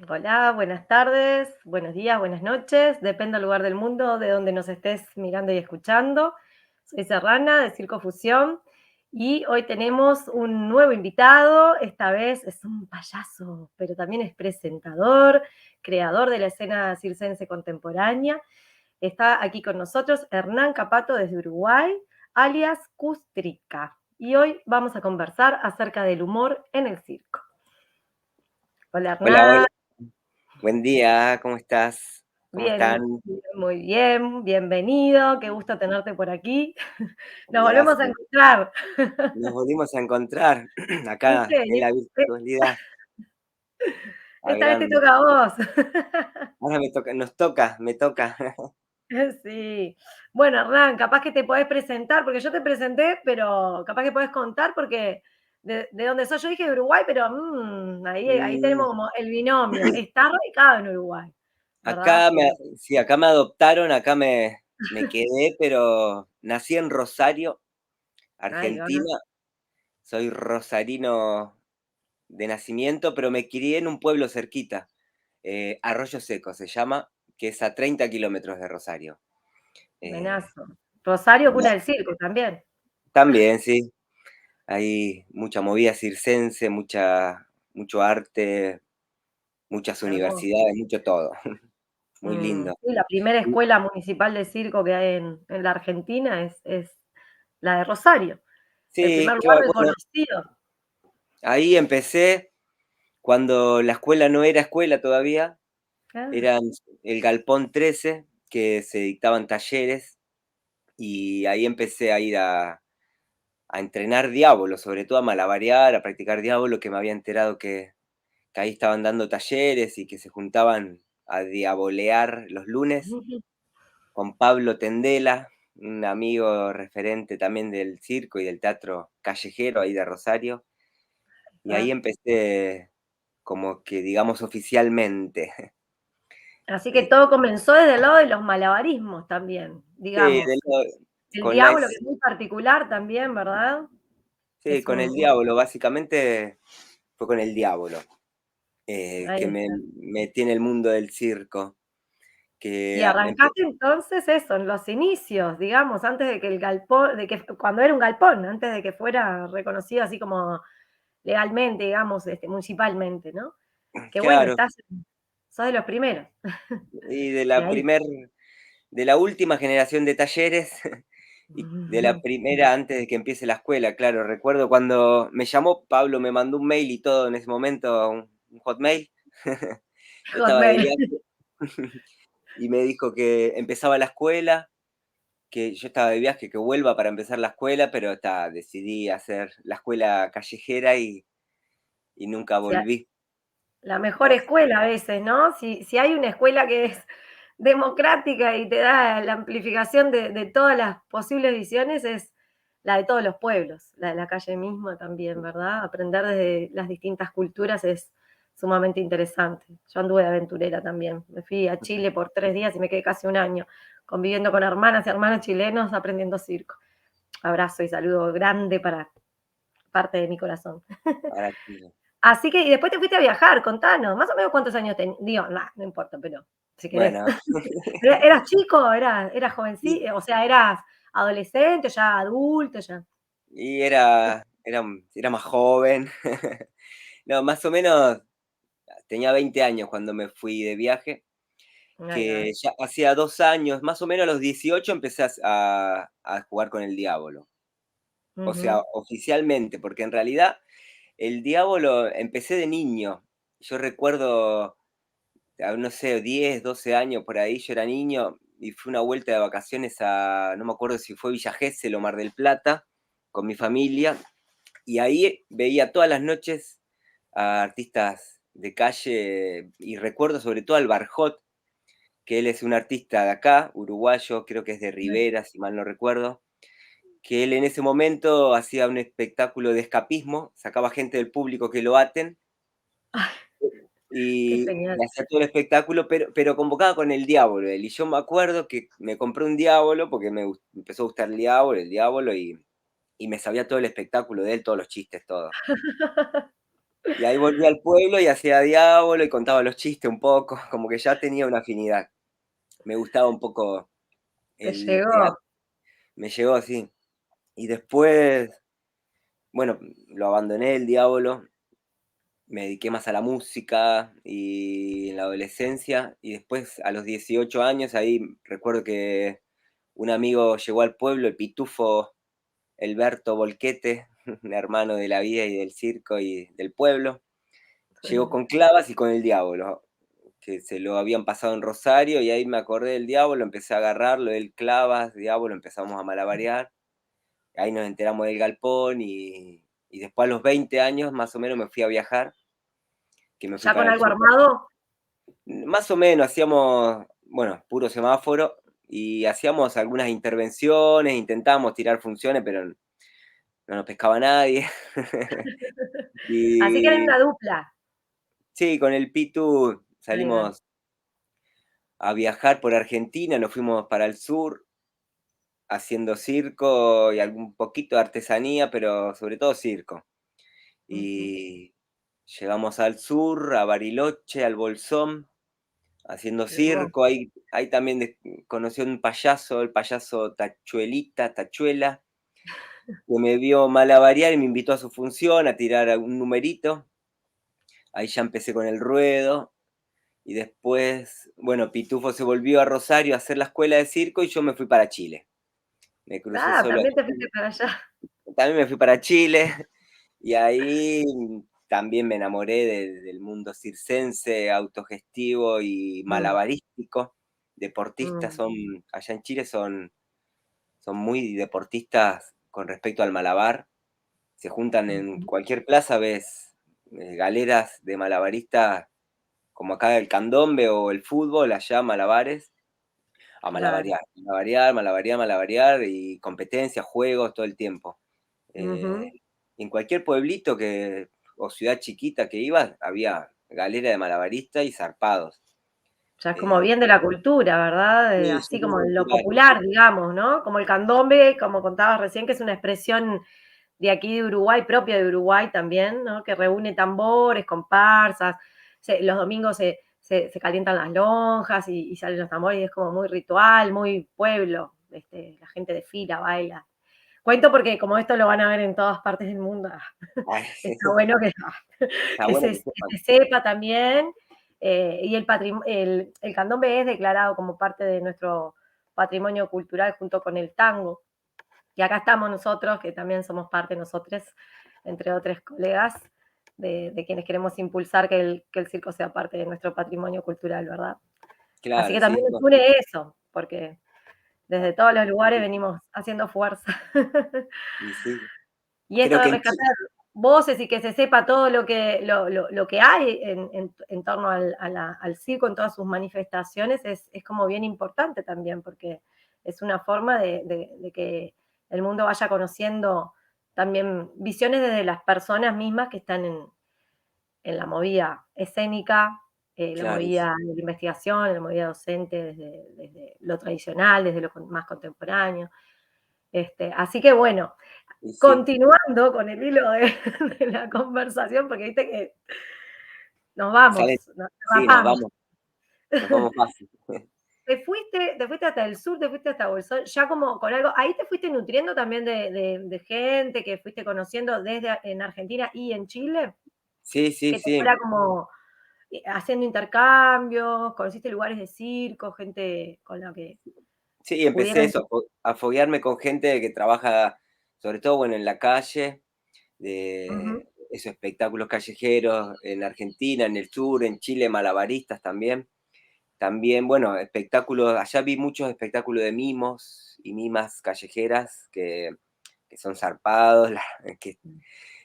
Hola, buenas tardes, buenos días, buenas noches, depende del lugar del mundo de donde nos estés mirando y escuchando. Soy Serrana de Circo Fusión y hoy tenemos un nuevo invitado. Esta vez es un payaso, pero también es presentador, creador de la escena circense contemporánea. Está aquí con nosotros Hernán Capato desde Uruguay, alias Kustrika. Y hoy vamos a conversar acerca del humor en el circo. Hola Hola, hola, Hernán. buen día, ¿cómo estás? ¿Cómo Bien, están? bien, muy bien, bienvenido, qué gusto tenerte por aquí. Nos volvemos a Gracias. encontrar. Nos volvimos a encontrar acá ¿Viste? en la virtualidad. A Esta vez te gran... toca a vos. Ahora me toca, nos toca, me toca. Sí. Bueno, Hernán, capaz que te podés presentar, porque yo te presenté, pero capaz que podés contar, porque de donde soy yo dije de Uruguay, pero ahí tenemos Mm, como el binomio. Está radicado en Uruguay, ¿verdad? Acá me, sí, acá me adoptaron, me quedé, pero nací en Rosario, Ahí va. Argentina. Soy rosarino de nacimiento, pero me crié en un pueblo cerquita, Arroyo Seco se llama, que es a 30 kilómetros de Rosario. Eh, Buenazo. Rosario, cuna del circo también. También, sí. Hay mucha movida circense, mucho arte, muchas Hermoso. universidades, mucho todo. Muy lindo. Sí, la primera Y escuela municipal de circo que hay en la Argentina es la de Rosario, el sí, primer lugar claro, bueno, reconocido. ahí empecé cuando la escuela no era escuela todavía, Ah, era el Galpón 13, que se dictaban talleres, y ahí empecé a ir a entrenar diablo, sobre todo a malabarear, a practicar diablo, que me había enterado que ahí estaban dando talleres y que se juntaban a diabolear los lunes ujú, con Pablo Tendela, un amigo referente también del circo y del teatro callejero ahí de Rosario, y ahí ah. empecé como que digamos oficialmente. Así que Eh, todo comenzó desde el lado de los malabarismos también, sí, digamos. El con la, diablo, que es muy particular también, ¿verdad? sí, Es con el un diablo, básicamente fue con el diablo, que ahí me está. metí en el mundo del circo, Y que arrancaste entonces eso, en los inicios, digamos, antes de que el galpón, de que cuando era un galpón, antes de que fuera reconocido así como legalmente, digamos, municipalmente, ¿no? Qué bueno, claro, sos de los primeros. y De ahí. de la última generación de talleres y de la primera antes de que empiece la escuela, claro. Recuerdo cuando me llamó Pablo, me mandó un mail y todo en ese momento, un hotmail. Yo estaba de Hotmail. viaje y me dijo que empezaba la escuela, que yo estaba de viaje, que vuelva para empezar la escuela, pero decidí hacer la escuela callejera y nunca Sí, volví. la mejor Así- escuela a veces, ¿no? Si hay una escuela que es democrática y te da la amplificación de todas las posibles visiones, es la de todos los pueblos, la de la calle misma también, ¿verdad? Aprender desde las distintas culturas es sumamente interesante. Yo anduve de aventurera también. Me fui a Chile por 3 días y me quedé casi un año conviviendo con hermanas y hermanos chilenos aprendiendo circo. Abrazo y saludo grande para parte de mi corazón. Para que- Así que, y después te fuiste a viajar, contanos, más o menos cuántos años tenías, digo, nah, no importa, pero si querés. Bueno, ¿Eras chico? ¿Eras y, jovencito? O sea, ¿eras adolescente, ya adulto, ya? y era más joven. No, más o menos tenía 20 años cuando me fui de viaje, Ahí va. que ya hacía 2 años, más o menos a los 18 empecé a jugar con el diablo. O sea, Ujú. oficialmente, porque en realidad el diablo empecé de niño. Yo recuerdo, no sé, 10 12 años por ahí, yo era niño y fui una vuelta de vacaciones no me acuerdo si fue Villa Gesell o Mar del Plata, con mi familia, y ahí veía todas las noches a artistas de calle y recuerdo sobre todo al Barjot, que él es un artista de acá, uruguayo, creo que es de Rivera, si mal no recuerdo, que él en ese momento hacía un espectáculo de escapismo, sacaba gente del público que lo aten Ay, qué y genial. hacía todo el espectáculo, pero convocaba con el diablo él. Y yo me acuerdo que me compré un diablo porque me empezó a gustar el diablo y me sabía todo el espectáculo de él, todos los chistes, todo. Y ahí volví al pueblo y hacía diablo y contaba los chistes un poco, como que ya tenía una afinidad. Me gustaba un poco Te el llegó. teatro, me llegó así. Y después, bueno, lo abandoné el diablo, me dediqué más a la música y en la adolescencia, y después a los 18 años, ahí recuerdo que un amigo llegó al pueblo, el pitufo Elberto Volquete, un hermano de la vida y del circo y del pueblo, llegó Sí. con clavas y con el diablo, que se lo habían pasado en Rosario, y ahí me acordé del diablo, empecé a agarrarlo, él clavas, diablo, empezamos a malabarear, ahí nos enteramos del galpón y después a los 20 años más o menos me fui a viajar, que me fui ¿Ya con para el algo sur. armado? Más o menos hacíamos, bueno, puro semáforo y hacíamos algunas intervenciones, intentábamos tirar funciones, pero no nos pescaba nadie. Así que eran Y una dupla. sí, con el Pitu Ahí va. salimos a viajar por Argentina, nos fuimos para el sur haciendo circo y algún poquito de artesanía, pero sobre todo circo. Ujú. Y llegamos al sur, a Bariloche, al Bolsón, haciendo Hermoso. circo. Ahí también conocí a un payaso, el payaso Tachuela, que me vio malabarear y me invitó a su función a tirar un numerito. Ahí ya empecé con el ruedo. Y después, bueno, Pitufo se volvió a Rosario a hacer la escuela de circo y yo me fui para Chile. Me crucé Ah, solo también te fuiste ahí. para allá. También me fui para Chile y ahí también me enamoré del mundo circense, autogestivo y Mm, malabarístico. Deportistas mm, son, allá en Chile son muy deportistas con respecto al malabar. Se juntan en ujú. cualquier plaza, ves galeras de malabaristas como acá el candombe o el fútbol, allá malabares, a Claro. malabarear y competencias, juegos todo el tiempo. Eh, Ujú. en cualquier pueblito o ciudad chiquita que ibas, había galera de malabaristas y zarpados. Ya es como Eh, bien de la cultura, ¿verdad? sí, ya Así muy como en lo cultural. popular, digamos, ¿no? Como el candombe, como contabas recién, que es una expresión de aquí de Uruguay, propia de Uruguay también, ¿no? Que reúne tambores, comparsas, los domingos se calientan las lonjas y salen los tambores y es como muy ritual, muy pueblo, la gente desfila, baila. Cuento porque como esto lo van a ver en todas partes del mundo, Ay, está bueno está bueno que que sepan. se sepa también. Y el candombe es declarado como parte de nuestro patrimonio cultural junto con el tango. Y acá estamos nosotros, que también somos parte nosotros, entre otros colegas, de quienes queremos impulsar que el circo sea parte de nuestro patrimonio cultural, ¿verdad? Así Claro, que sí, también nos une eso, porque desde todos los lugares venimos haciendo fuerza. y sí. Y esto Creo de que en rescatar voces y que se sepa todo lo que hay en torno al circo, en todas sus manifestaciones, es como bien importante también, porque es una forma de que el mundo vaya conociendo también visiones desde las personas mismas que están en la movida escénica, la claro, movida de la investigación, la movida docente, desde lo tradicional, desde lo más contemporáneo. Así que bueno, y sí. continuando con el hilo de, de la conversación, porque viste que nos vamos, ¿Sabes? nos Sí, rapamos. nos vamos fácil. Te fuiste hasta el sur, te fuiste hasta Bolsón, ya como con algo, ahí te fuiste nutriendo también de gente que fuiste conociendo desde en Argentina y en Chile, Sí, sí, que te sí. fuera como haciendo intercambios, conociste lugares de circo, gente con la que Sí, empecé pudieron. eso, a foguearme con gente que trabaja, sobre todo, bueno, en la calle, Ujú, de esos espectáculos callejeros en Argentina, en el sur, en Chile, malabaristas también. También, bueno, espectáculos, allá vi muchos espectáculos de mimos y mimas callejeras que son zarpados,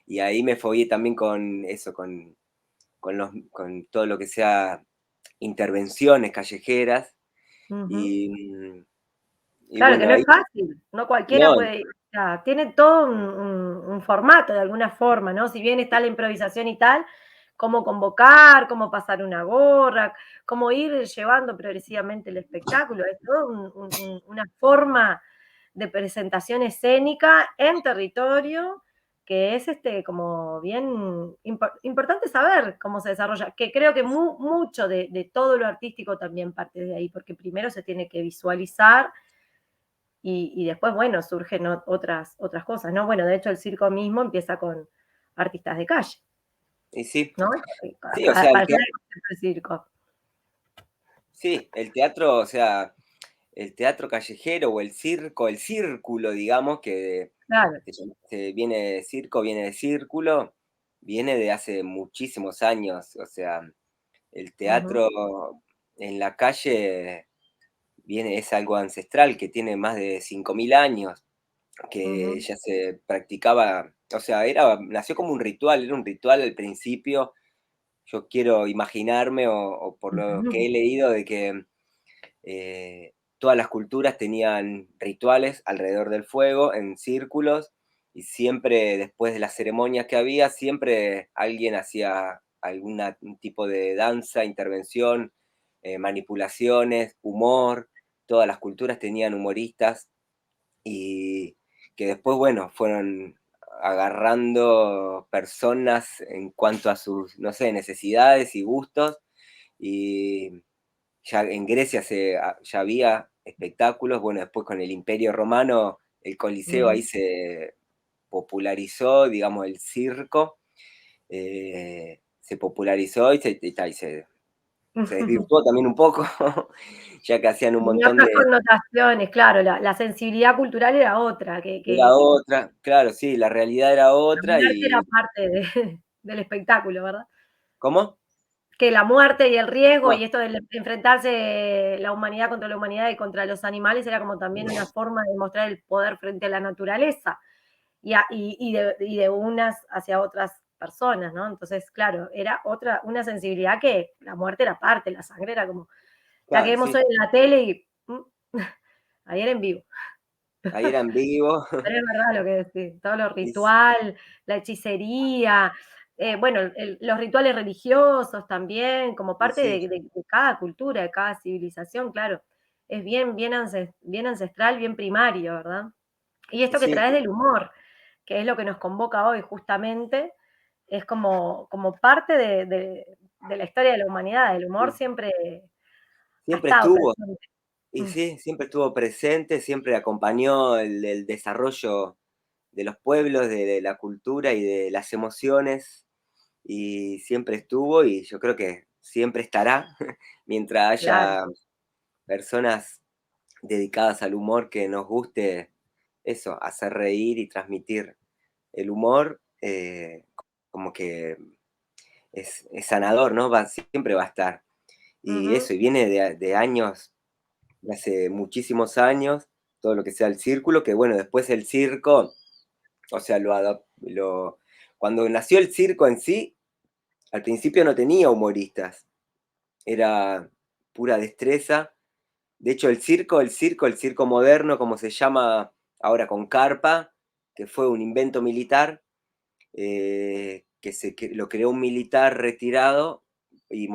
y ahí me fogué también con eso, con todo lo que sea intervenciones callejeras, ujú. y, y Claro, que bueno, no ahí, es fácil, no cualquiera no, puede ir, o sea, tiene todo un formato de alguna forma, ¿no? Si bien está la improvisación y tal, cómo convocar, cómo pasar una gorra, cómo ir llevando progresivamente el espectáculo, es todo una forma de presentación escénica en territorio que es como bien importante saber cómo se desarrolla, que creo que mucho de todo lo artístico también parte de ahí, porque primero se tiene que visualizar y después, bueno, surgen otras cosas, ¿no? Bueno, de hecho el circo mismo empieza con artistas de calle, Y sí, ¿no? sí, o sea, Para hacer el concepto de circo. sí, el teatro, o sea, el teatro callejero o el circo, el círculo, digamos, que Claro. viene de circo, viene de círculo, viene de hace muchísimos años. O sea, el Ujú, teatro en la calle es algo ancestral que tiene más de 5.000 años, que ujú, ya se practicaba, o sea, nació como un ritual, era un ritual al principio. Yo quiero imaginarme, o por lo que ujú, he leído, de que todas las culturas tenían rituales alrededor del fuego, en círculos, y siempre después de las ceremonias que había, siempre alguien hacía un tipo de danza, intervención, manipulaciones, humor. Todas las culturas tenían humoristas y que después, bueno, fueron agarrando personas en cuanto a sus, no sé, necesidades y gustos. Y ya en Grecia ya había espectáculos. Bueno, después con el Imperio Romano, el Coliseo, ahí ujú. se popularizó, digamos, el circo, se popularizó y se desvirtuó también un poco, ya que hacían un Tenía montón otras de... connotaciones, claro, la sensibilidad cultural era otra, Era otra, claro, sí, la realidad era la otra. muerte era Y... parte de del espectáculo, ¿verdad? ¿Cómo? Que la muerte y el riesgo Ah, y esto de enfrentarse la humanidad contra la humanidad y contra los animales era como también una forma de mostrar el poder frente a la naturaleza y de unas hacia otras personas, ¿no? Entonces, claro, era una sensibilidad que la muerte era parte, la sangre era como la que claro, vemos sí, hoy en la tele y ahí era en vivo. ahí era en vivo. Pero es verdad lo que decís, todo lo Y ritual, la hechicería, bueno, los rituales religiosos también, como y parte sí, de cada cultura, de cada civilización, claro. Es bien ancestral, bien primario, ¿verdad? Y y esto que sí, traes del humor, que es lo que nos convoca hoy justamente, es como parte de la historia de la humanidad. El humor sí. siempre ha Siempre estado estuvo. presente. Y Mm, sí, siempre estuvo presente, siempre acompañó el desarrollo de los pueblos, de la cultura y de las emociones, y siempre estuvo, y yo creo que siempre estará mientras claro. haya personas dedicadas al humor, que nos guste eso, hacer reír y transmitir el humor. Como que es sanador, ¿no? Siempre va a estar. Y Ujú, eso, y viene de años, de hace muchísimos años, todo lo que sea el círculo, que bueno, después el circo, o sea, cuando nació el circo en sí, al principio no tenía humoristas, era pura destreza. De hecho, el circo moderno, como se llama ahora con carpa, que fue un invento militar, que lo creó un militar retirado, y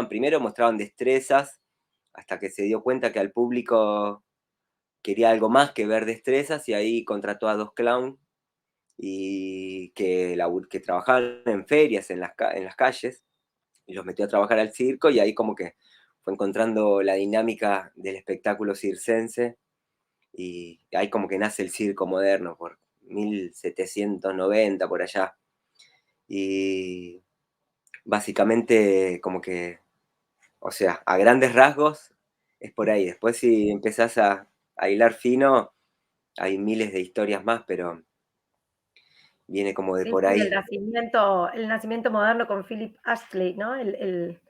primero mostraban destrezas, hasta que se dio cuenta que al público quería algo más que ver destrezas, y ahí contrató a 2 clowns y que trabajaban en ferias, en las calles, y los metió a trabajar al circo, y ahí como que fue encontrando la dinámica del espectáculo circense, y ahí como que nace el circo moderno por 1790 por allá. Y básicamente como que, o sea, a grandes rasgos es por ahí. Después, si empezás a hilar fino, hay miles de historias más, pero viene como de Sí, por sí, ahí. el nacimiento moderno con Philip Astley, ¿no? El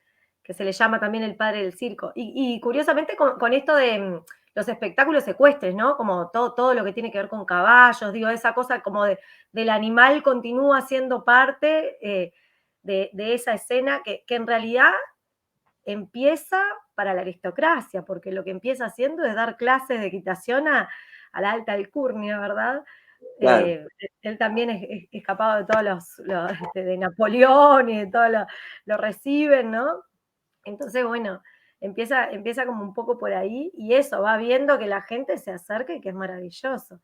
que se le llama también el padre del circo. Y curiosamente con esto de los espectáculos ecuestres, ¿no? Como todo lo que tiene que ver con caballos, digo, esa cosa como del animal continúa siendo parte de esa escena que en realidad empieza para la aristocracia, porque lo que empieza haciendo es dar clases de equitación a la alta alcurnia, ¿verdad? Claro, Él también es escapado de todos de Napoleón y de todo lo reciben, ¿no? Entonces, bueno, empieza como un poco por ahí y eso, va viendo que la gente se acerca y que es maravilloso.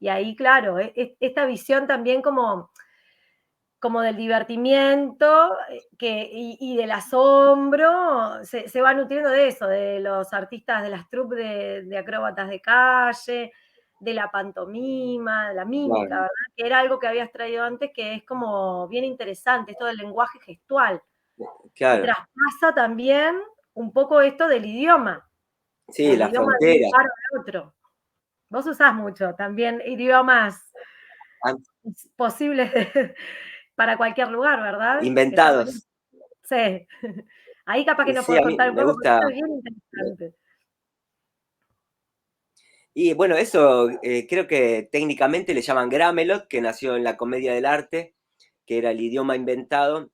Y ahí, claro, esta visión también como del divertimiento y del asombro, se va nutriendo de eso, de los artistas de las troupes de acróbatas de calle, de la pantomima, de la mímica, Claro, ¿verdad? Que era algo que habías traído antes, que es como bien interesante, esto del lenguaje gestual. Y claro. traspasa también un poco esto Sí, del las idioma de un fronteras. lugar al otro. Vos usás mucho también idiomas posibles para cualquier lugar, ¿verdad? Que está buenísimo. Inventados. Sí. Ahí capaz que nos Sí, podés a mí contar un me poco, porque gusta. esto es bien interesante. Y bueno, eso creo que técnicamente le llaman Gramelot, que nació en la Comedia del Arte, que era el idioma inventado,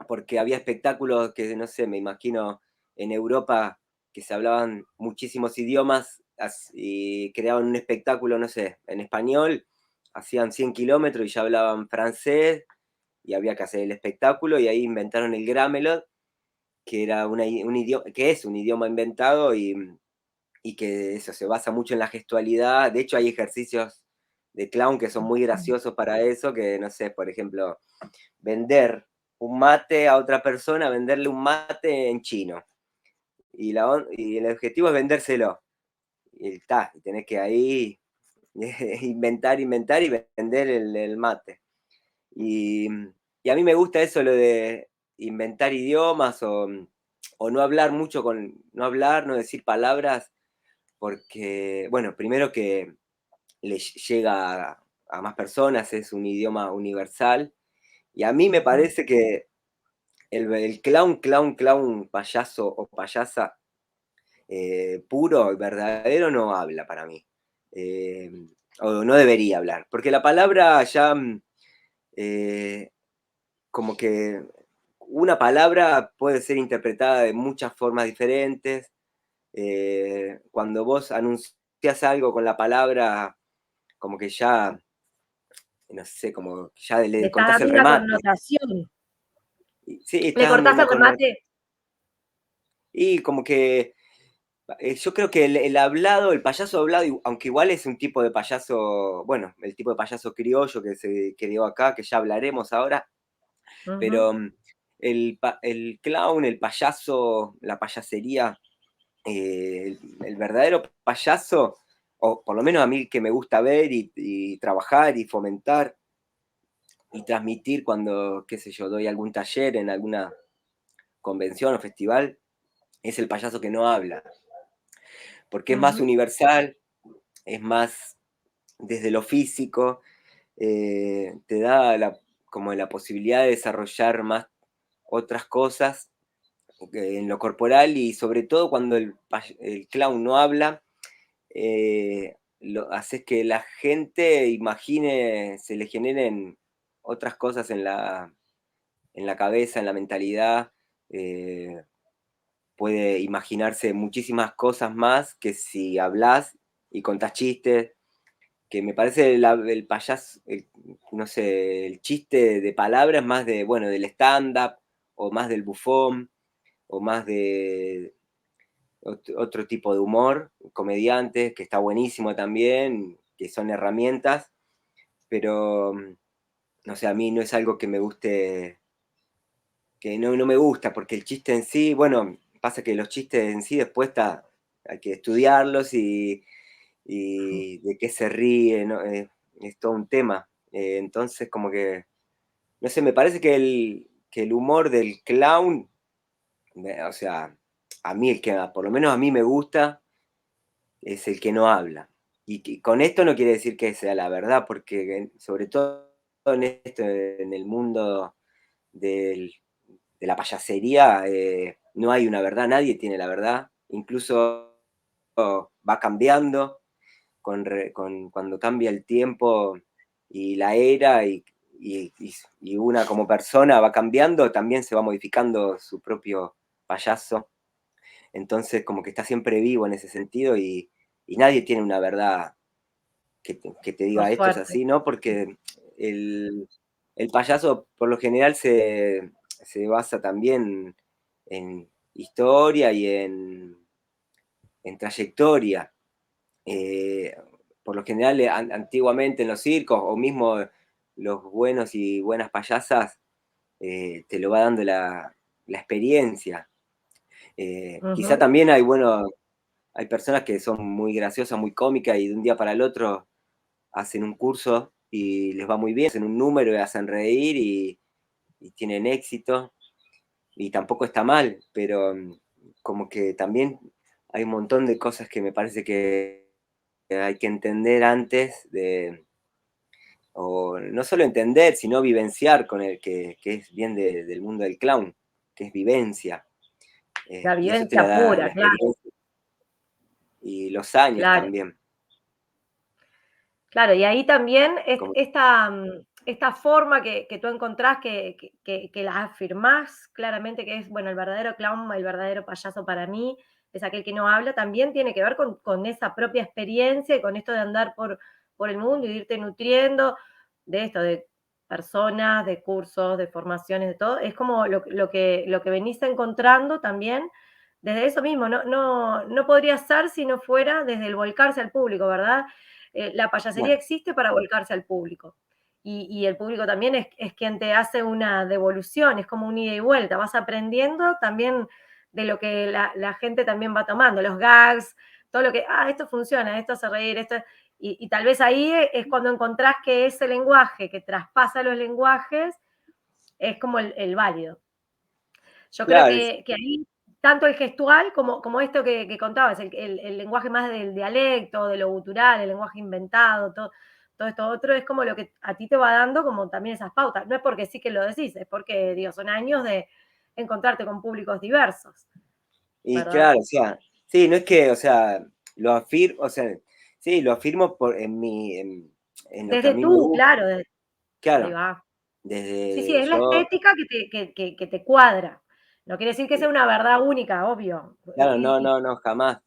porque había espectáculos que, no sé, me imagino en Europa que se hablaban muchísimos idiomas y creaban un espectáculo, no sé, en español, hacían 100 kilómetros y ya hablaban francés y había que hacer el espectáculo y ahí inventaron el Gramelot, que era un idioma, que es un idioma inventado y que eso se basa mucho en la gestualidad. De hecho, hay ejercicios de clown que son muy graciosos para eso, que no sé, por ejemplo, vender un mate a otra persona, venderle un mate en chino. Y el objetivo es vendérselo. Y y tenés que ahí inventar, inventar y vender el mate. Y, y a mí me gusta eso, lo de inventar idiomas o no hablar mucho no hablar, no decir palabras, porque, bueno, primero que le llega a más personas, es un idioma universal, y a mí me Ujú. parece que el clown, clown, clown, payaso o payasa puro y verdadero no habla para mí. Eh, o no debería hablar, porque la palabra ya eh, como que una palabra puede ser interpretada de muchas formas diferentes. Cuando vos anuncias algo con la palabra, como que ya, no sé, como que ya Le le estás contás dando el una remate. connotación. Sí, Le estás dando cortás una el connotación. remate. Y como que yo creo que el hablado, el payaso hablado, aunque igual es un tipo de payaso, bueno, el tipo de payaso criollo que se creó acá, que ya hablaremos ahora, Ujú. pero el clown, el payaso, la payasería, el verdadero payaso, o por lo menos a mí que me gusta ver y trabajar y fomentar y transmitir cuando, qué sé yo, doy algún taller en alguna convención o festival, es el payaso que no habla, porque es más Ujú. universal, es más desde lo físico, te da como la posibilidad de desarrollar más otras cosas en lo corporal y sobre todo cuando el clown no habla, haces que la gente imagine, se le generen otras cosas en la cabeza, en la mentalidad, eh, puede imaginarse muchísimas cosas más que si hablas y contás chistes, que me parece el payaso, no sé, el chiste de palabras más de, bueno, del stand-up, o más del bufón, o más de otro tipo de humor, comediantes, que está buenísimo también, que son herramientas, pero no sé, a mí no es algo que me guste, que no me gusta, porque el chiste en sí, bueno, pasa que los chistes en sí después hay que estudiarlos y de qué se ríe, ¿no? Es todo un tema. Entonces, como que, no sé, me parece que el humor del clown, o sea, a mí el que, por lo menos a mí me gusta, es el que no habla. Y con esto no quiere decir que sea la verdad, porque sobre todo en el mundo del de la payasería, no hay una verdad, nadie tiene la verdad, incluso va cambiando cuando cambia el tiempo y la era y una como persona va cambiando, también se va modificando su propio payaso, entonces como que está siempre vivo en ese sentido y nadie tiene una verdad que te Por diga esto es suerte. así, ¿no? Porque el, el payaso por lo general se basa también en historia y en trayectoria. Eh, por lo general, antiguamente en los circos, o mismo los buenos y buenas payasas, te lo va dando la experiencia. Quizá Ujú. también hay personas que son muy graciosas, muy cómicas, y de un día para el otro hacen un curso y les va muy bien, hacen un número y hacen reír y tienen éxito, y tampoco está mal, pero como que también hay un montón de cosas que me parece que hay que entender antes de, o no solo entender, sino vivenciar con el que es bien del mundo del clown, que es vivencia. La Y eso te la vivencia da pura, la claro, experiencia y los años claro. también. Claro, y ahí también Como, esta forma que tú encontrás, que la afirmás claramente, que es, bueno, el verdadero clown, el verdadero payaso para mí, es aquel que no habla, también tiene que ver con esa propia experiencia y con esto de andar por el mundo y de irte nutriendo de esto, de personas, de cursos, de formaciones, de todo. Es como lo que venís encontrando también desde eso mismo. No podría ser si no fuera desde el volcarse al público, ¿verdad? La payasería bueno, existe para volcarse al público. Y el público también es quien te hace una devolución, es como un ida y vuelta. Vas aprendiendo también de lo que la gente también va tomando, los gags, todo lo que, esto funciona, esto hace reír, y tal vez ahí es cuando encontrás que ese lenguaje que traspasa los lenguajes es como el válido. Yo creo claro, que ahí, tanto el gestual como esto que contabas, el lenguaje más del dialecto, de lo gutural, el lenguaje inventado, todo esto otro, es como lo que a ti te va dando como también esas pautas. No es porque sí que lo decís, es porque, digo, son años de encontrarte con públicos diversos, y ¿verdad? claro, o sea, sí, no es que, o sea, lo afirmo, o sea, sí, lo afirmo en lo que a Desde mí me tú, gusta, claro, ahí claro, va. Sí, sí, desde es la yo, estética que te cuadra. No quiere decir que sea una verdad única, obvio. claro, no, no, no, jamás,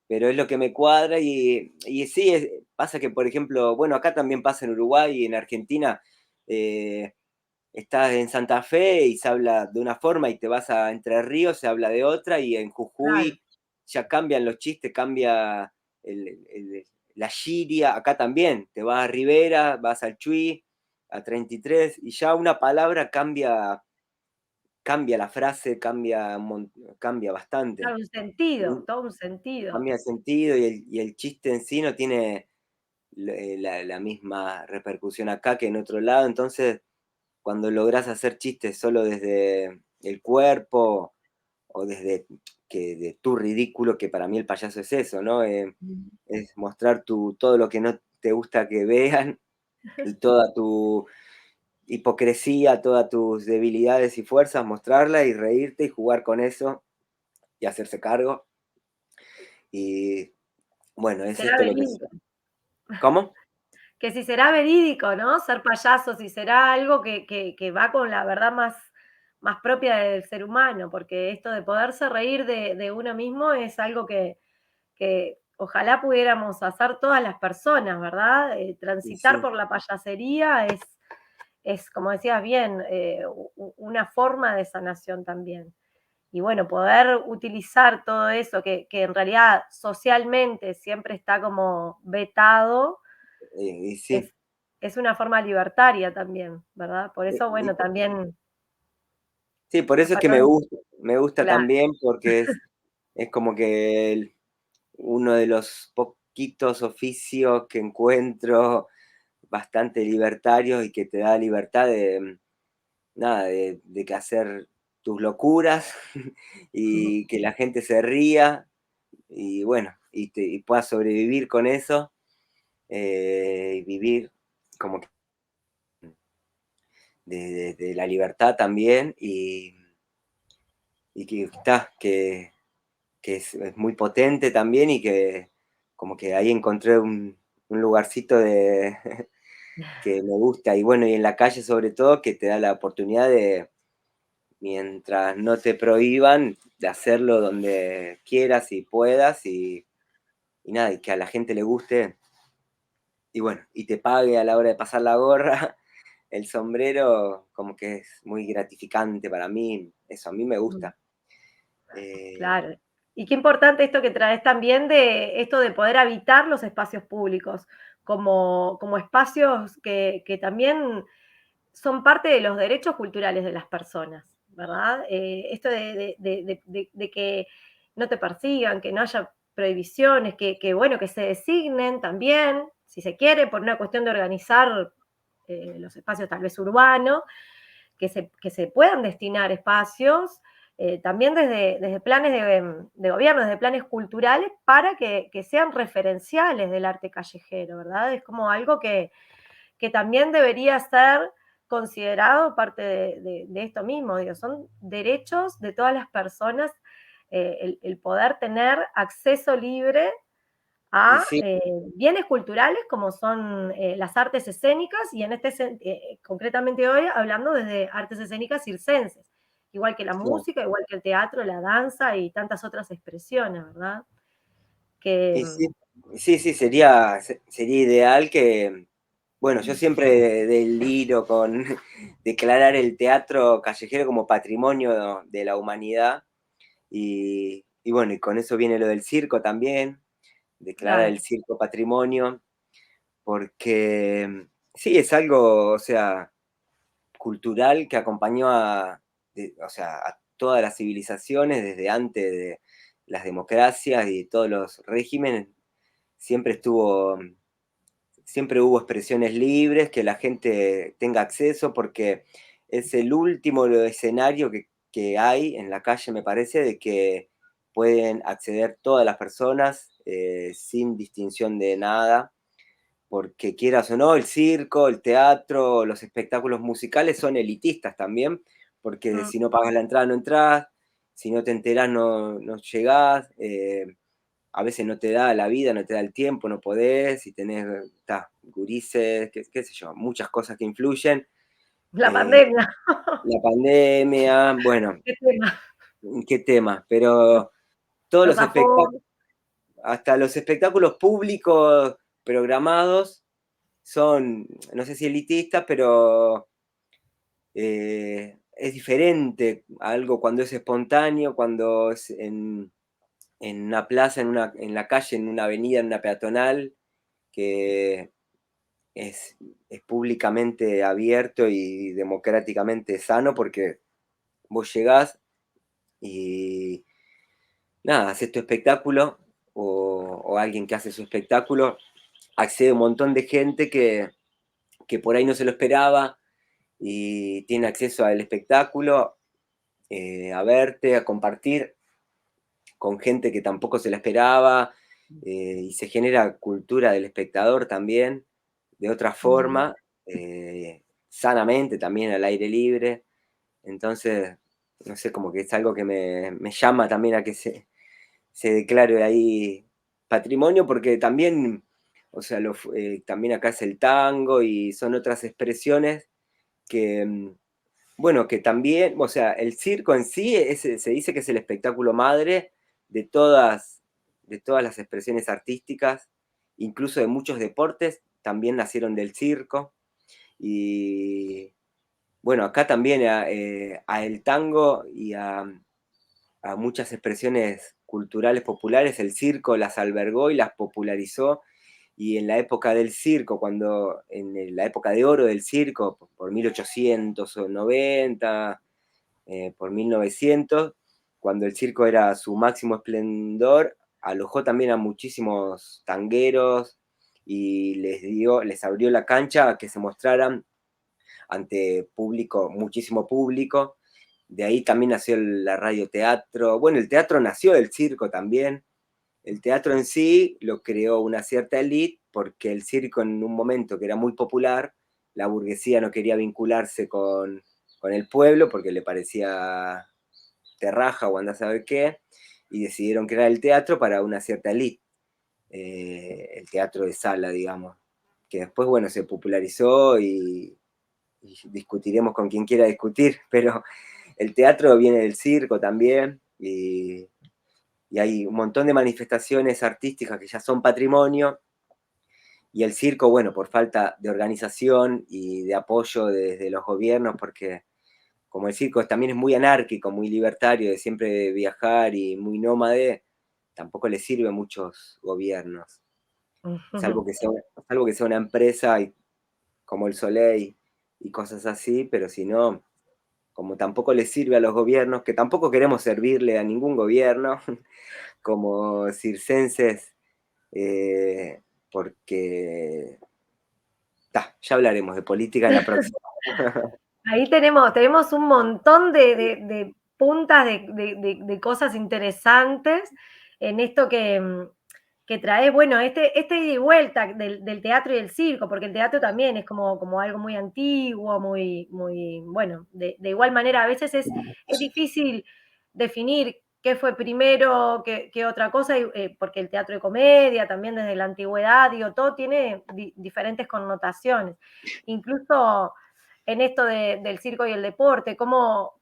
pero es lo que me cuadra y sí, pasa que, por ejemplo, bueno, acá también pasa en Uruguay y en Argentina, eh, estás en Santa Fe y se habla de una forma y te vas a Entre Ríos, se habla de otra, y en Claro, Jujuy ya cambian los chistes, cambia la giria, acá también, te vas a Rivera, vas al Chuy, a 33, y ya una palabra cambia la frase, cambia bastante. claro, un sentido, Y todo un sentido. cambia el sentido y el chiste en sí no tiene la misma repercusión acá que en otro lado, entonces cuando logras hacer chistes solo desde el cuerpo o desde de tu ridículo, que para mí el payaso es eso, ¿no? Ujú. Es mostrar todo lo que no te gusta que vean y toda tu hipocresía, todas tus debilidades y fuerzas, mostrarla y reírte y jugar con eso y hacerse cargo. Y bueno, es Será esto lo que... verídico. ¿Cómo? Que si será verídico, ¿no? Ser payaso, si será algo que va con la verdad más propia del ser humano, porque esto de poderse reír de uno mismo es algo que ojalá pudiéramos hacer todas las personas, ¿verdad? Y Transitar sí, por la payasería es como decías bien, una forma de sanación también. Y bueno, poder utilizar todo eso que en realidad socialmente siempre está como vetado, y sí. es, es una forma libertaria también, ¿verdad? Por eso, Y bueno, también sí, por eso es que sacarle, me gusta claro, también, porque es como que uno de los poquitos oficios que encuentro bastante libertarios y que te da libertad de, nada, de que hacer tus locuras y que la gente se ría y bueno, y puedas sobrevivir con eso, y vivir como que de la libertad también y que está, que es muy potente también y que como que ahí encontré un lugarcito que me gusta. Y bueno, y en la calle sobre todo, que te da la oportunidad de, mientras no te prohíban, de hacerlo donde quieras y puedas y nada, y que a la gente le guste y bueno, y te pague a la hora de pasar la gorra, el sombrero, como que es muy gratificante para mí, eso a mí me gusta. Eh, claro. Y qué importante esto que traes también de esto de poder habitar los espacios públicos, como espacios que también son parte de los derechos culturales de las personas, ¿verdad? Esto de que no te persigan, que no haya prohibiciones, bueno, que se designen también, si se quiere, por una cuestión de organizar los espacios tal vez urbanos, que se puedan destinar espacios, también desde planes de gobierno, desde planes culturales, para que sean referenciales del arte callejero, ¿verdad? Es como algo que también debería ser considerado parte de esto mismo, digo, son derechos de todas las personas, el poder tener acceso libre Y a sí, bienes culturales como son las artes escénicas y concretamente hoy hablando desde artes escénicas circenses, igual que la sí, música, igual que el teatro, la danza y tantas otras expresiones, ¿verdad? Que, y sí, sí, sí, sería ideal que, bueno, yo siempre deliro con declarar el teatro callejero como patrimonio de la humanidad y bueno, y con eso viene lo del circo también, declarar el claro, circo patrimonio, porque sí, es algo, o sea, cultural que acompañó o sea, a todas las civilizaciones desde antes de las democracias y todos los regímenes, siempre estuvo, siempre hubo expresiones libres, que la gente tenga acceso, porque es el último escenario que hay en la calle, me parece, de que pueden acceder todas las personas sin distinción de nada, porque quieras o no, el circo, el teatro, los espectáculos musicales son elitistas también, porque mm, si no pagas la entrada no entras, si no te enterás no llegás, a veces no te da la vida, no te da el tiempo, no podés, si tenés gurises, qué sé yo, muchas cosas que influyen, la eh, pandemia, la pandemia, bueno, qué tema, qué tema, pero todos los los aforos, espectáculos, hasta los espectáculos públicos programados son, no sé si elitistas, pero es diferente algo cuando es espontáneo, cuando es en una plaza, en la calle, en una avenida, en una peatonal, que es públicamente abierto y democráticamente sano, porque vos llegás y nada, haces tu espectáculo o alguien que hace su espectáculo, accede un montón de gente que por ahí no se lo esperaba y tiene acceso al espectáculo, a verte, a compartir con gente que tampoco se la esperaba, y se genera cultura del espectador también, de otra mm, forma, sanamente también al aire libre. Entonces, no sé, como que es algo que me llama también a que se declare ahí patrimonio, porque también, o sea, también acá es el tango y son otras expresiones que, bueno, que también, o sea, el circo en sí se dice que es el espectáculo madre de de todas las expresiones artísticas, incluso de muchos deportes, también nacieron del circo. Y bueno, acá también a el tango y a muchas expresiones culturales populares, el circo las albergó y las popularizó. Y en la época del circo, la época de oro del circo, por 1890, por 1900, cuando el circo era su máximo esplendor, alojó también a muchísimos tangueros y les abrió la cancha a que se mostraran ante público, muchísimo público. De ahí también nació la radioteatro. Bueno, el teatro nació del circo también. El teatro en sí lo creó una cierta élite porque el circo en un momento que era muy popular, la burguesía no quería vincularse con el pueblo porque le parecía terraja o anda a saber qué, y decidieron crear el teatro para una cierta élite, el teatro de sala, digamos, que después, bueno, se popularizó y discutiremos con quien quiera discutir, pero el teatro viene del circo también y hay un montón de manifestaciones artísticas que ya son patrimonio, y el circo, bueno, por falta de organización y de apoyo desde los gobiernos, porque como el circo también es muy anárquico, muy libertario, de siempre viajar y muy nómade, tampoco le sirve a muchos gobiernos. salvo que sea una empresa como el Soleil y cosas así, pero si no, como tampoco le sirve a los gobiernos, que tampoco queremos servirle a ningún gobierno, como circenses, porque ya hablaremos de política en la próxima. Ahí tenemos un montón de puntas de cosas interesantes en esto que trae, bueno, este ida y vuelta del teatro y el circo, porque el teatro también es como algo muy antiguo, muy bueno, de igual manera a veces es difícil definir qué fue primero que otra cosa, porque el teatro de comedia también desde la antigüedad, digo, todo tiene diferentes connotaciones. Incluso en esto del circo y el deporte, cómo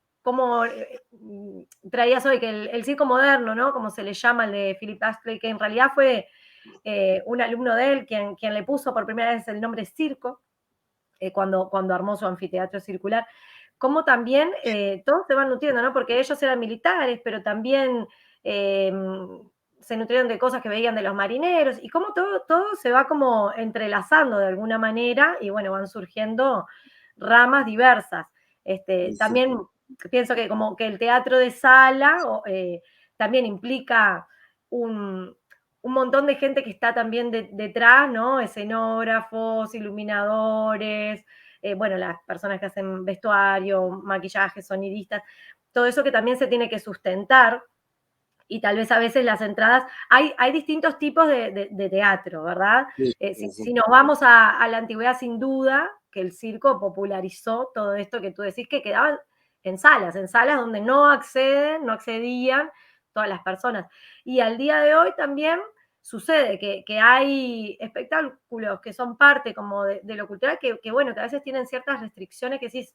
traías hoy que el circo moderno, ¿no? Como se le llama el de Philip Astley, que en realidad fue un alumno de él quien le puso por primera vez el nombre circo, cuando armó su anfiteatro circular, como también todos se van nutriendo, ¿no? Porque ellos eran militares, pero también eh, se nutrieron de cosas que veían de los marineros, y como todo se va como entrelazando de alguna manera, y bueno, van surgiendo ramas diversas. Y sí, También pienso que como que el teatro de sala también implica un montón de gente que está también detrás, ¿no? Escenógrafos, iluminadores, bueno, las personas que hacen vestuario, maquillaje, sonidistas, todo eso que también se tiene que sustentar, y tal vez a veces las entradas, hay distintos tipos de teatro, ¿verdad? sí, Si nos vamos a la antigüedad, sin duda, que el circo popularizó todo esto que tú decís, que quedaban en salas donde no accedían todas las personas. Y al día de hoy también sucede que hay espectáculos que son parte como de lo cultural, bueno, que a veces tienen ciertas restricciones que decís,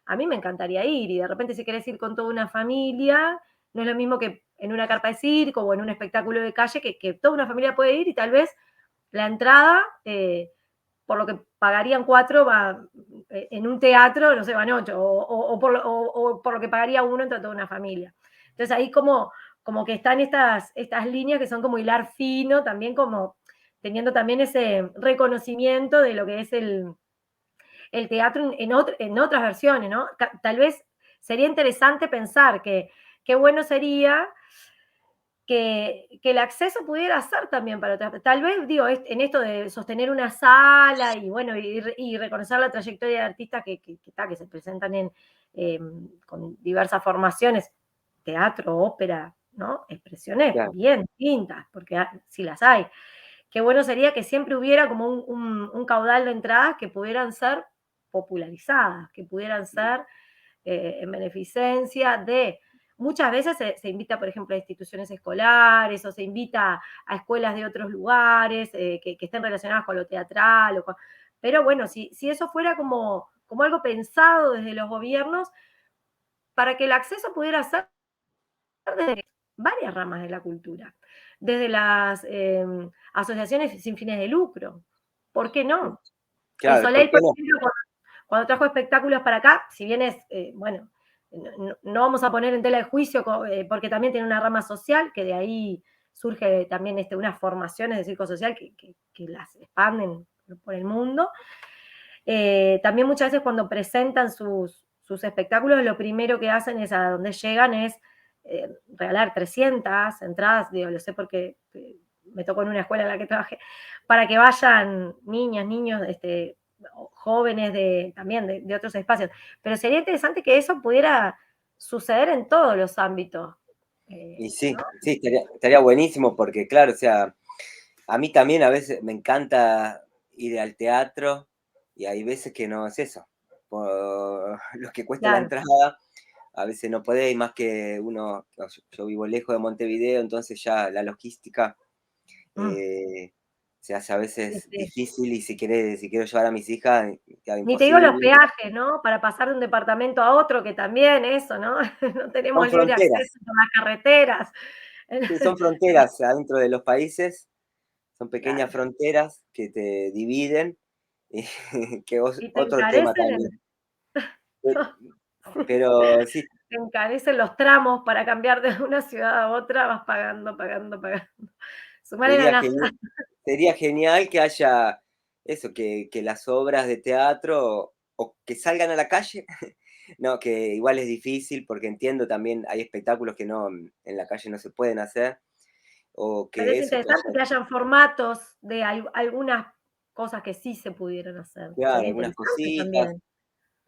a mí me encantaría ir, y de repente si querés ir con toda una familia, no es lo mismo que en una carpa de circo o en un espectáculo de calle, que toda una familia puede ir, y tal vez la entrada, por lo que pagarían 4, en un teatro, no sé, van 8, o por lo que pagaría uno entre toda una familia. Entonces ahí como que están estas líneas que son como hilar fino, también como teniendo también ese reconocimiento de lo que es el teatro en otras versiones, ¿no? Tal vez sería interesante pensar que qué bueno sería que el acceso pudiera ser también para otras. Tal vez, digo, en esto de sostener una sala y bueno, y reconocer la trayectoria de artistas que se presentan con diversas formaciones, teatro, ópera, ¿no? Expresiones claro, bien distintas, porque sí las hay. Qué bueno sería que siempre hubiera como un caudal de entradas que pudieran ser popularizadas, que pudieran ser en beneficencia de. Muchas veces se invita, por ejemplo, a instituciones escolares, o se invita a escuelas de otros lugares que estén relacionadas con lo teatral. Pero bueno, si eso fuera como algo pensado desde los gobiernos, para que el acceso pudiera ser de varias ramas de la cultura, desde las asociaciones sin fines de lucro. ¿Por qué no? El claro, ¿por Soleil, qué por no? ejemplo, cuando trajo espectáculos para acá, si bien es, bueno, no vamos a poner en tela de juicio, porque también tiene una rama social, que de ahí surge también unas formaciones de circo social que las expanden por el mundo. También muchas veces cuando presentan sus espectáculos, lo primero que hacen es, a donde llegan, es regalar 300 entradas, digo, lo sé porque me tocó en una escuela en la que trabajé, para que vayan niñas, niños, jóvenes también de otros espacios. Pero sería interesante que eso pudiera suceder en todos los ámbitos. Y sí, ¿No? sí, estaría buenísimo porque, claro, o sea, a mí también a veces me encanta ir al teatro y hay veces que no es eso. Por lo que cuesta la Claro. entrada, a veces no podés, y más que uno, yo vivo lejos de Montevideo, entonces ya la logística Mm, se hace a sí, veces sí. difícil, y si quiero llevar a mis hijas, queda Ni te digo los imposible. peajes, ¿no? Para pasar de un departamento a otro, que también eso, ¿no? No tenemos Son libre acceso fronteras, a las carreteras. sí, son fronteras adentro de los países, son pequeñas Claro. fronteras que te dividen, y que Y te otro tema encarecen también. Pero sí, te encarecen los tramos para cambiar de una ciudad a otra, vas pagando, pagando, pagando. te Sumale la diría que nafta. sería genial que haya eso, que las obras de teatro o que salgan a la calle. No, que igual es difícil porque entiendo también hay espectáculos que no, en la calle no se pueden hacer, o Pero que es eso, que interesante haya, que hayan formatos de algunas cosas que sí se pudieran hacer. claro, Sería algunas interesante cositas, también.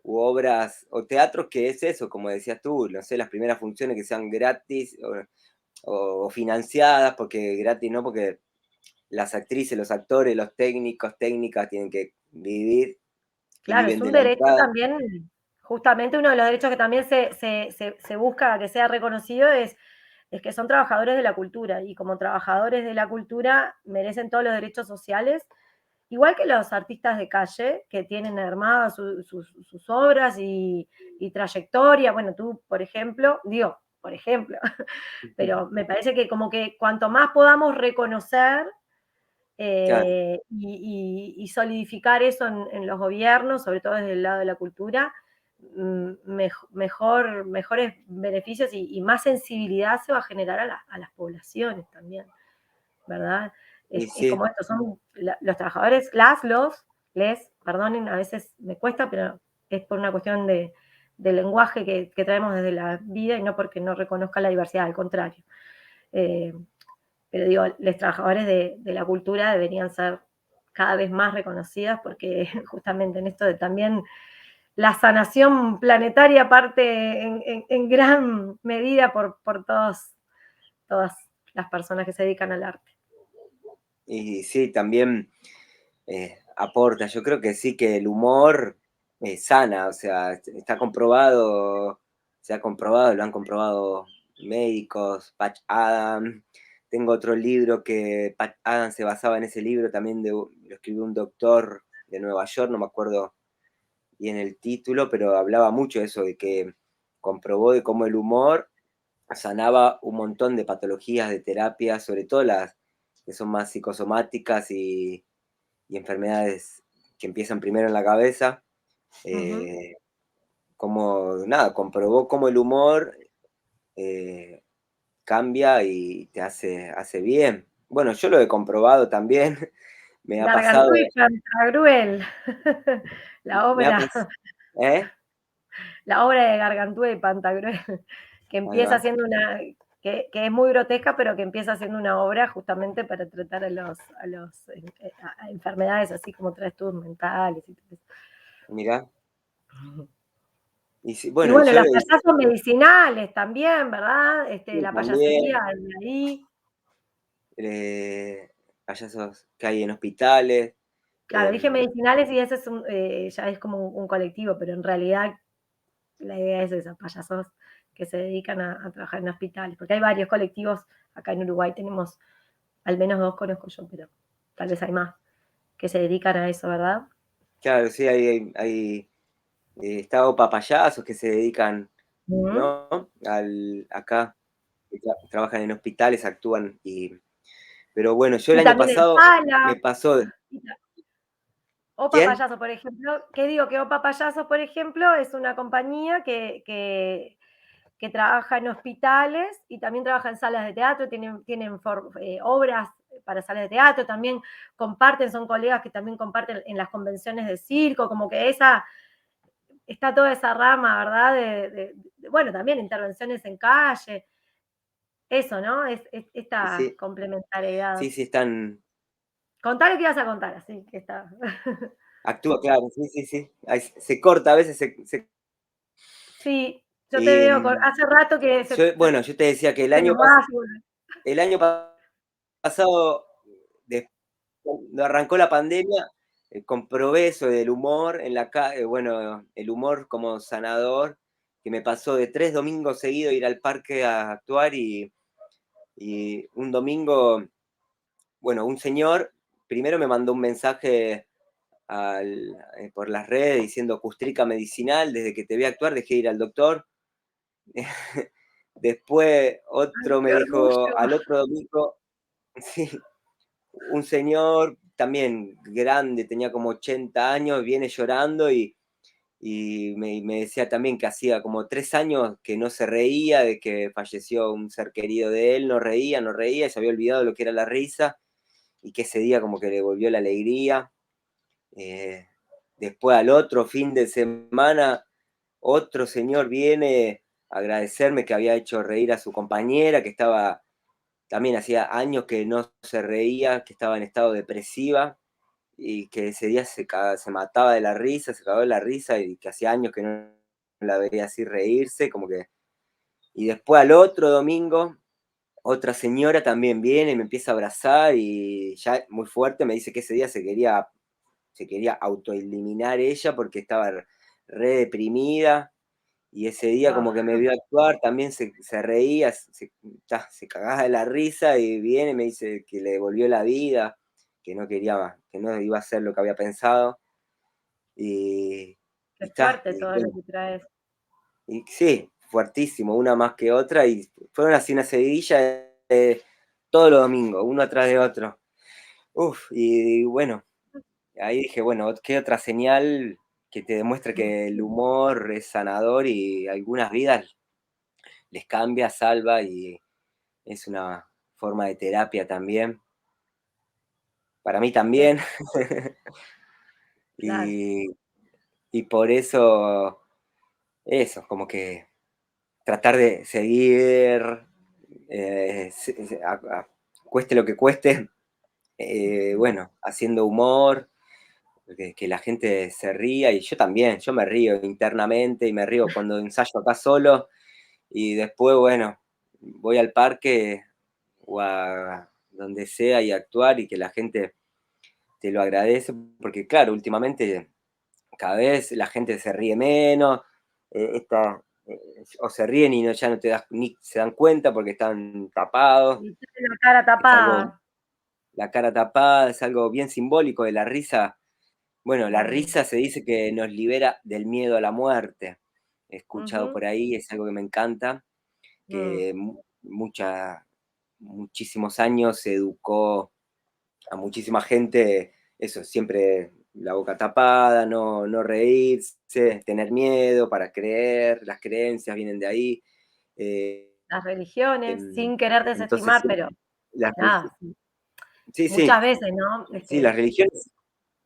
u obras, o teatros que es eso, como decías tú, no sé, las primeras funciones que sean gratis o financiadas, porque gratis no, porque las actrices, los actores, los técnicos, técnicas tienen que vivir y Claro, es viven un de la derecho entrada. también, justamente uno de los derechos que también se busca que sea reconocido es que son trabajadores de la cultura y como trabajadores de la cultura merecen todos los derechos sociales, igual que los artistas de calle que tienen armadas sus obras y trayectoria. Bueno, tú, por ejemplo, digo, por ejemplo, pero me parece que como que cuanto más podamos reconocer Claro, y solidificar eso en los gobiernos, sobre todo desde el lado de la cultura, mejores beneficios y más sensibilidad se va a generar a las poblaciones también, ¿verdad? y Es sí, como esto, son los trabajadores, les, perdonen, a veces me cuesta, pero es por una cuestión de lenguaje que traemos desde la vida y no porque no reconozca la diversidad, al contrario. Eh, pero digo, los trabajadores de la cultura deberían ser cada vez más reconocidas porque justamente en esto de también la sanación planetaria parte en gran medida por todas las personas que se dedican al arte. y sí, también aporta. Yo creo que sí, que el humor sana, o sea, está comprobado, se ha comprobado, lo han comprobado médicos, Patch Adams. Tengo otro libro que Patch Adams se basaba en ese libro, también lo escribió un doctor de Nueva York, no me acuerdo bien el título, pero hablaba mucho de eso, de que comprobó de cómo el humor sanaba un montón de patologías, de terapias, sobre todo las que son más psicosomáticas y enfermedades que empiezan primero en la cabeza, Ujú. eh, como, nada, comprobó cómo el humor eh, cambia y te hace bien. Bueno, yo lo he comprobado también, me ha pasado, Gargantúa y Pantagruel, la me ha obra, pasado, ¿eh? la obra de Gargantúa y Pantagruel, que Ahí empieza va. siendo que es muy grotesca, pero que empieza siendo una obra justamente para tratar a enfermedades así como trastornos mentales y todo eso. Mirá. Y sí, Y bueno, y bueno, yo los payasos medicinales también, ¿verdad? sí, La payasería también, de ahí. payasos que hay en hospitales, Claro, dije en, medicinales y ese ya es como un colectivo, pero en realidad la idea es esa, payasos que se dedican a trabajar en hospitales, porque hay varios colectivos, acá en Uruguay tenemos, al menos dos conozco yo, pero tal vez hay más, que se dedican a eso, ¿verdad? claro, sí, hay está Opa Payasos que se dedican, Ujú. ¿no? Acá, que trabajan en hospitales, actúan pero bueno, yo el Y año también en pasado sala. me pasó Opa ¿quién? Payaso, por ejemplo, ¿qué digo? Que Opa Payaso, por ejemplo, es una compañía que trabaja en hospitales y también trabaja en salas de teatro, tienen obras para salas de teatro, también comparten, son colegas que también comparten en las convenciones de circo, como que está toda esa rama, ¿verdad? Bueno, también intervenciones en calle, eso, ¿no? Es esta Sí, complementariedad. sí, sí, están Contar lo que ibas a contar, así que está. actúa, claro, sí, sí, sí. Ahí se corta, a veces Sí, yo te y, veo, hace rato que bueno, yo te decía que se nos va. el año pasado, cuando arrancó la pandemia, comprobé eso del humor en la calle, bueno, el humor como sanador, que me pasó de 3 domingos seguidos ir al parque a actuar y un domingo, bueno, un señor primero me mandó un mensaje por las redes diciendo Custrica medicinal, desde que te vi actuar dejé de ir al doctor. Después Ay, otro qué me dijo, orgullo. al otro domingo, sí, un señor también grande, tenía como 80 años, viene llorando y me decía también que hacía como 3 años que no se reía, de que falleció un ser querido de él, no reía, no reía, se había olvidado lo que era la risa. y que ese día como que le volvió la alegría. Después al otro fin de semana, otro señor viene a agradecerme que había hecho reír a su compañera, que estaba, también hacía años que no se reía, que estaba en estado depresiva y que ese día se mataba de la risa, se cagó de la risa y que hacía años que no la veía así reírse, como que... Y después al otro domingo, otra señora también viene y me empieza a abrazar y ya muy fuerte me dice que ese día se quería autoeliminar ella porque estaba re deprimida y ese día Wow, como que me vio actuar, también se reía, se cagaba de la risa y viene y me dice que le devolvió la vida, que no quería más, que no iba a hacer lo que había pensado y, qué y, ta, fuerte y todo lo bueno, que traes. y sí, fuertísimo, una más que otra y fueron así una seguidilla todos los domingos, uno atrás de otro. Uf, y bueno, ahí dije, bueno, qué otra señal que te demuestra que el humor es sanador y algunas vidas les cambia, salva y es una forma de terapia también. Para mí Sí, también. claro. y, y por eso, como que tratar de seguir, cueste lo que cueste, bueno, haciendo humor, que la gente se ría y yo también, yo me río internamente y me río cuando ensayo acá solo y después, bueno, voy al parque o a donde sea y actuar y que la gente te lo agradece, porque claro, últimamente cada vez la gente se ríe menos, o se ríen y no, ya no te das, ni se dan cuenta porque están tapados, Y tiene la cara es algo, tapada. la cara tapada, es algo bien simbólico de la risa. Bueno, la Mm, risa se dice que nos libera del miedo a la muerte. He escuchado ujú, por ahí, es algo que me encanta, mm. que muchísimos años se educó a muchísima gente, eso, siempre la boca tapada, no reírse, tener miedo para creer, las creencias vienen de ahí. eh, Las religiones, em, sin querer entonces, desestimar, pero las, nada, sí, muchas sí, veces, ¿no? sí, las religiones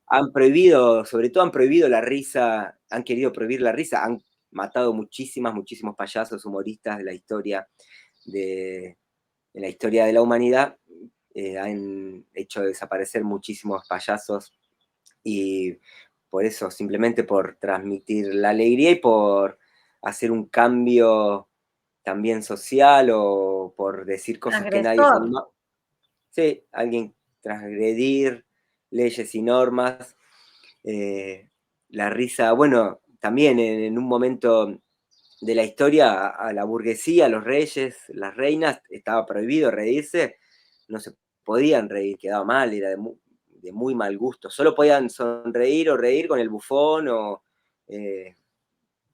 han prohibido, sobre todo han prohibido la risa, han querido prohibir la risa, han matado muchísimos payasos humoristas de la historia de la humanidad, han hecho desaparecer muchísimos payasos y por eso, simplemente por transmitir la alegría y por hacer un cambio también social o por decir cosas que nadie se Transgresor. anima. Sí, alguien transgredir leyes y normas. eh, la risa, bueno, también en un momento de la historia a la burguesía, a los reyes, las reinas, estaba prohibido reírse, no se podían reír, quedaba mal, era de muy mal gusto. Solo podían sonreír o reír con el bufón, eh,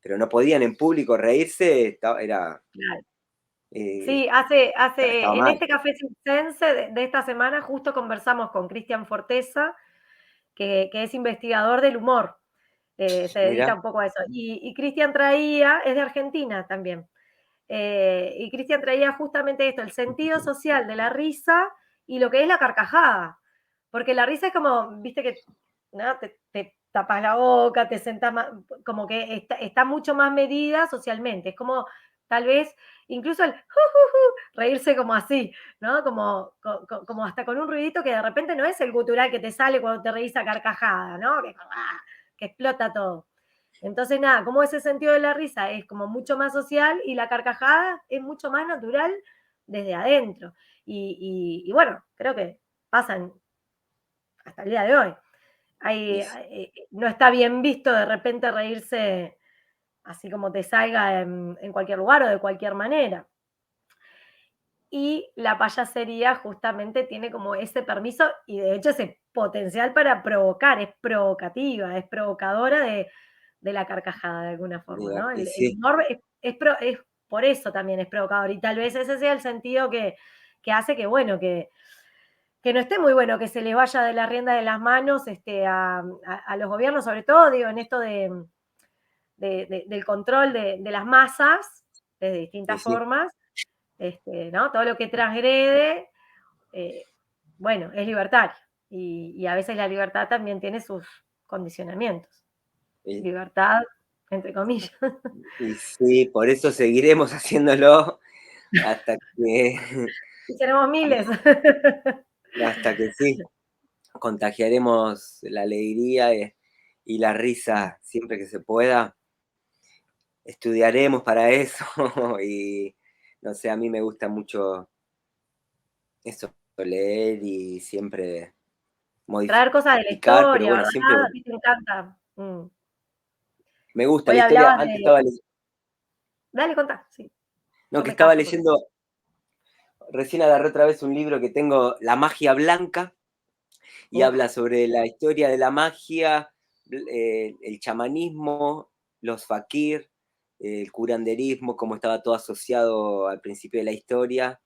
pero no podían en público reírse, Claro. eh, Sí, estaba en mal. este café circense de esta semana justo conversamos con Cristian Forteza, que es investigador del humor, se dedica Mira, un poco a eso. Y Cristian traía, es de Argentina también, y Cristian traía justamente esto, el sentido social de la risa y lo que es la carcajada. Porque la risa es como, viste que ¿no? Te tapas la boca, te sentás más, como que está mucho más medida socialmente. Es como tal vez incluso el reírse como así, ¿no? Como hasta con un ruidito que de repente no es el gutural que te sale cuando te reís a carcajada, ¿no? Que explota todo. Entonces, nada, como ese sentido de la risa es como mucho más social y la carcajada es mucho más natural desde adentro. Y bueno, creo que pasan hasta el día de hoy. y No está bien visto de repente reírse así como te salga en cualquier lugar o de cualquier manera. Y la payasería justamente tiene como ese permiso y de hecho ese potencial para provocar, es provocativa, es provocadora de la carcajada de alguna forma, ¿no? El sí, humor es por eso también es provocador y tal vez ese sea el sentido que hace que, bueno, que no esté muy bueno que se les vaya de la rienda de las manos a los gobiernos, sobre todo, digo, en esto del control de las masas, de sí, distintas sí. formas, ¿no? Todo lo que transgrede, eh, bueno, es libertario. Y a veces la libertad también tiene sus condicionamientos. Y, Libertad, entre comillas. y sí, por eso seguiremos haciéndolo hasta que, Y seremos miles. hasta que sí, contagiaremos la alegría y la risa siempre que se pueda. Estudiaremos para eso y no sé, a mí me gusta mucho eso, leer y siempre Traer cosas de la modificar, pero historia, bueno, ¿verdad? siempre A ti te encanta. me gusta la Hoy historia. hablabas Antes de... estaba, Dale, contá, sí. no, Yo que me estaba callo porque... leyendo, recién agarré otra vez un libro que tengo, La magia blanca, y Uf, habla sobre la historia de la magia, el chamanismo, los fakir, el curanderismo, cómo estaba todo asociado al principio de la historia,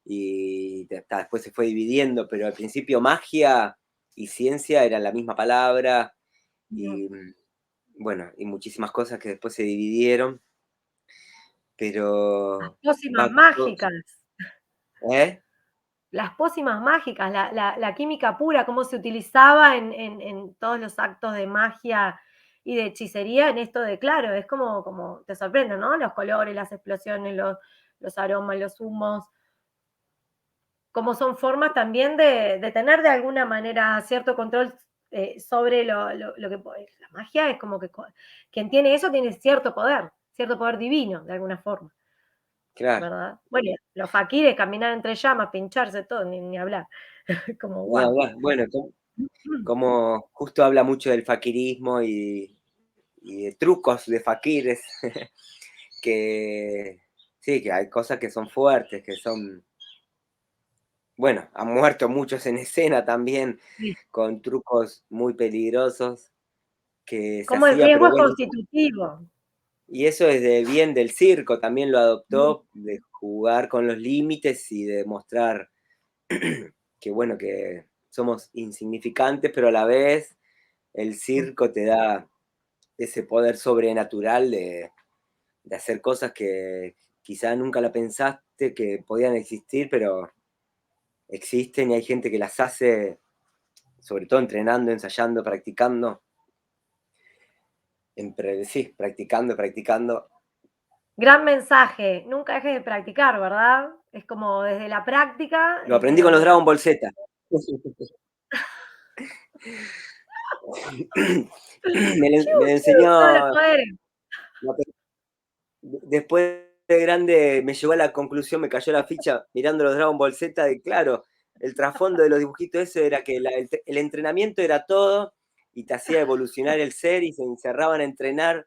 y después se fue dividiendo, pero al principio magia y ciencia eran la misma palabra, y bueno, y muchísimas cosas que después se dividieron, las pero pócimas va todo, mágicas. ¿eh? Las pócimas mágicas, la química pura, cómo se utilizaba en todos los actos de magia y de hechicería en esto de, claro, es como te sorprende, ¿no? Los colores, las explosiones, los aromas, los humos, como son formas también de tener de alguna manera cierto control sobre lo que... La magia es como que quien tiene eso tiene cierto poder divino, de alguna forma, Claro. ¿verdad? Bueno, los faquires, caminar entre llamas, pincharse, todo, ni hablar. Como, Ni wow. hablar. Bueno, como justo habla mucho del faquirismo y de trucos de faquires, que sí, que hay cosas que son fuertes, que son, bueno, han muerto muchos en escena también, Sí. con trucos muy peligrosos que se Como el hacía, riesgo pero es bueno, constitutivo. y eso es de bien del circo, también lo Mm, adoptó, de jugar con los límites y de mostrar que bueno, que somos insignificantes, pero a la vez el mm. circo te da ese poder sobrenatural de hacer cosas que quizá nunca la pensaste que podían existir, pero existen y hay gente que las hace, sobre todo entrenando, ensayando, practicando, sí, practicando, practicando. Gran mensaje. Nunca dejes de practicar, ¿verdad? Es como desde la práctica, Lo aprendí de con los donde... Dragon Ball Z. Me lo Todos los enseñó, poderes. después de grande me llevó a la conclusión, me cayó la ficha mirando los Dragon Ball Z, de claro, el trasfondo de los dibujitos ese era que el entrenamiento era todo y te hacía evolucionar el ser y se encerraban a entrenar.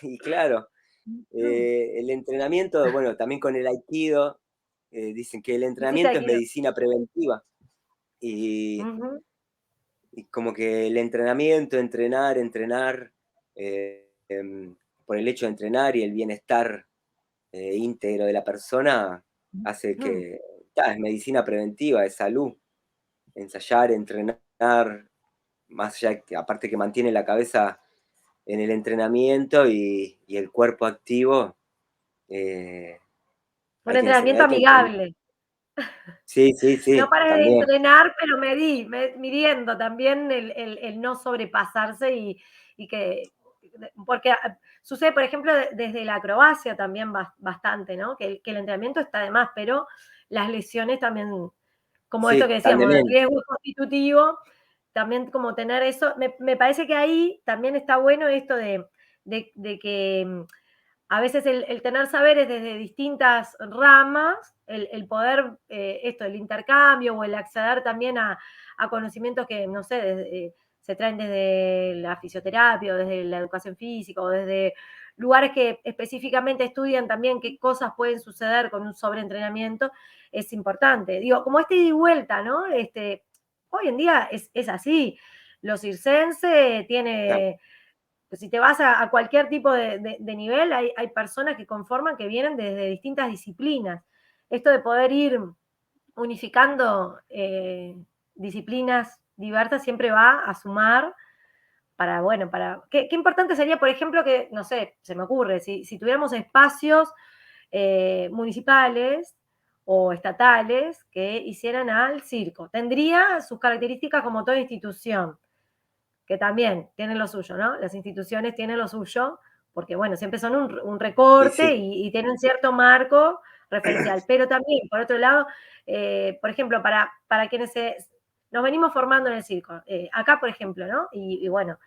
Y claro, Mm. el entrenamiento, bueno, también con el Aikido, dicen que el Hiciste entrenamiento es aikido. medicina preventiva. Y, Ujú. y como que el entrenamiento, entrenar, por el hecho de entrenar y el bienestar íntegro de la persona, hace Mm. que, es medicina preventiva, es salud, ensayar, entrenar, más allá, aparte que mantiene la cabeza en el entrenamiento y el cuerpo activo, eh, Un hay que enseñar, entrenamiento hay que entrenar. amigable. Sí, sí, No sí, pares de también. entrenar, pero midiendo también el no sobrepasarse y que, porque sucede, por ejemplo, desde la acrobacia también bastante, ¿no? Que el entrenamiento está de más, pero las lesiones también, como Sí, esto que tan de decíamos, el menos. riesgo constitutivo, también como tener eso, me parece que ahí también está bueno esto de que a veces el tener saberes desde distintas ramas, el poder, esto, el intercambio o el acceder también a conocimientos que, no sé, se traen desde la fisioterapia o desde la educación física o desde lugares que específicamente estudian también qué cosas pueden suceder con un sobreentrenamiento, es importante. Digo, como este ida y vuelta, ¿no? Hoy en día es así. Los circenses Claro. tiene si te vas a cualquier tipo de nivel, hay personas que conforman que vienen desde distintas disciplinas. Esto de poder ir unificando disciplinas diversas siempre va a sumar para, bueno, qué importante sería, por ejemplo, que, no sé, se me ocurre, si tuviéramos espacios municipales o estatales que hicieran al circo. Tendría sus características como toda institución, que también tienen lo suyo, ¿no? Las instituciones tienen lo suyo, porque bueno, siempre son un Sí, recorte sí, y tienen cierto marco referencial. Pero también, por otro lado, por ejemplo, para quienes nos venimos formando en el circo, acá, por ejemplo, ¿no? Y bueno,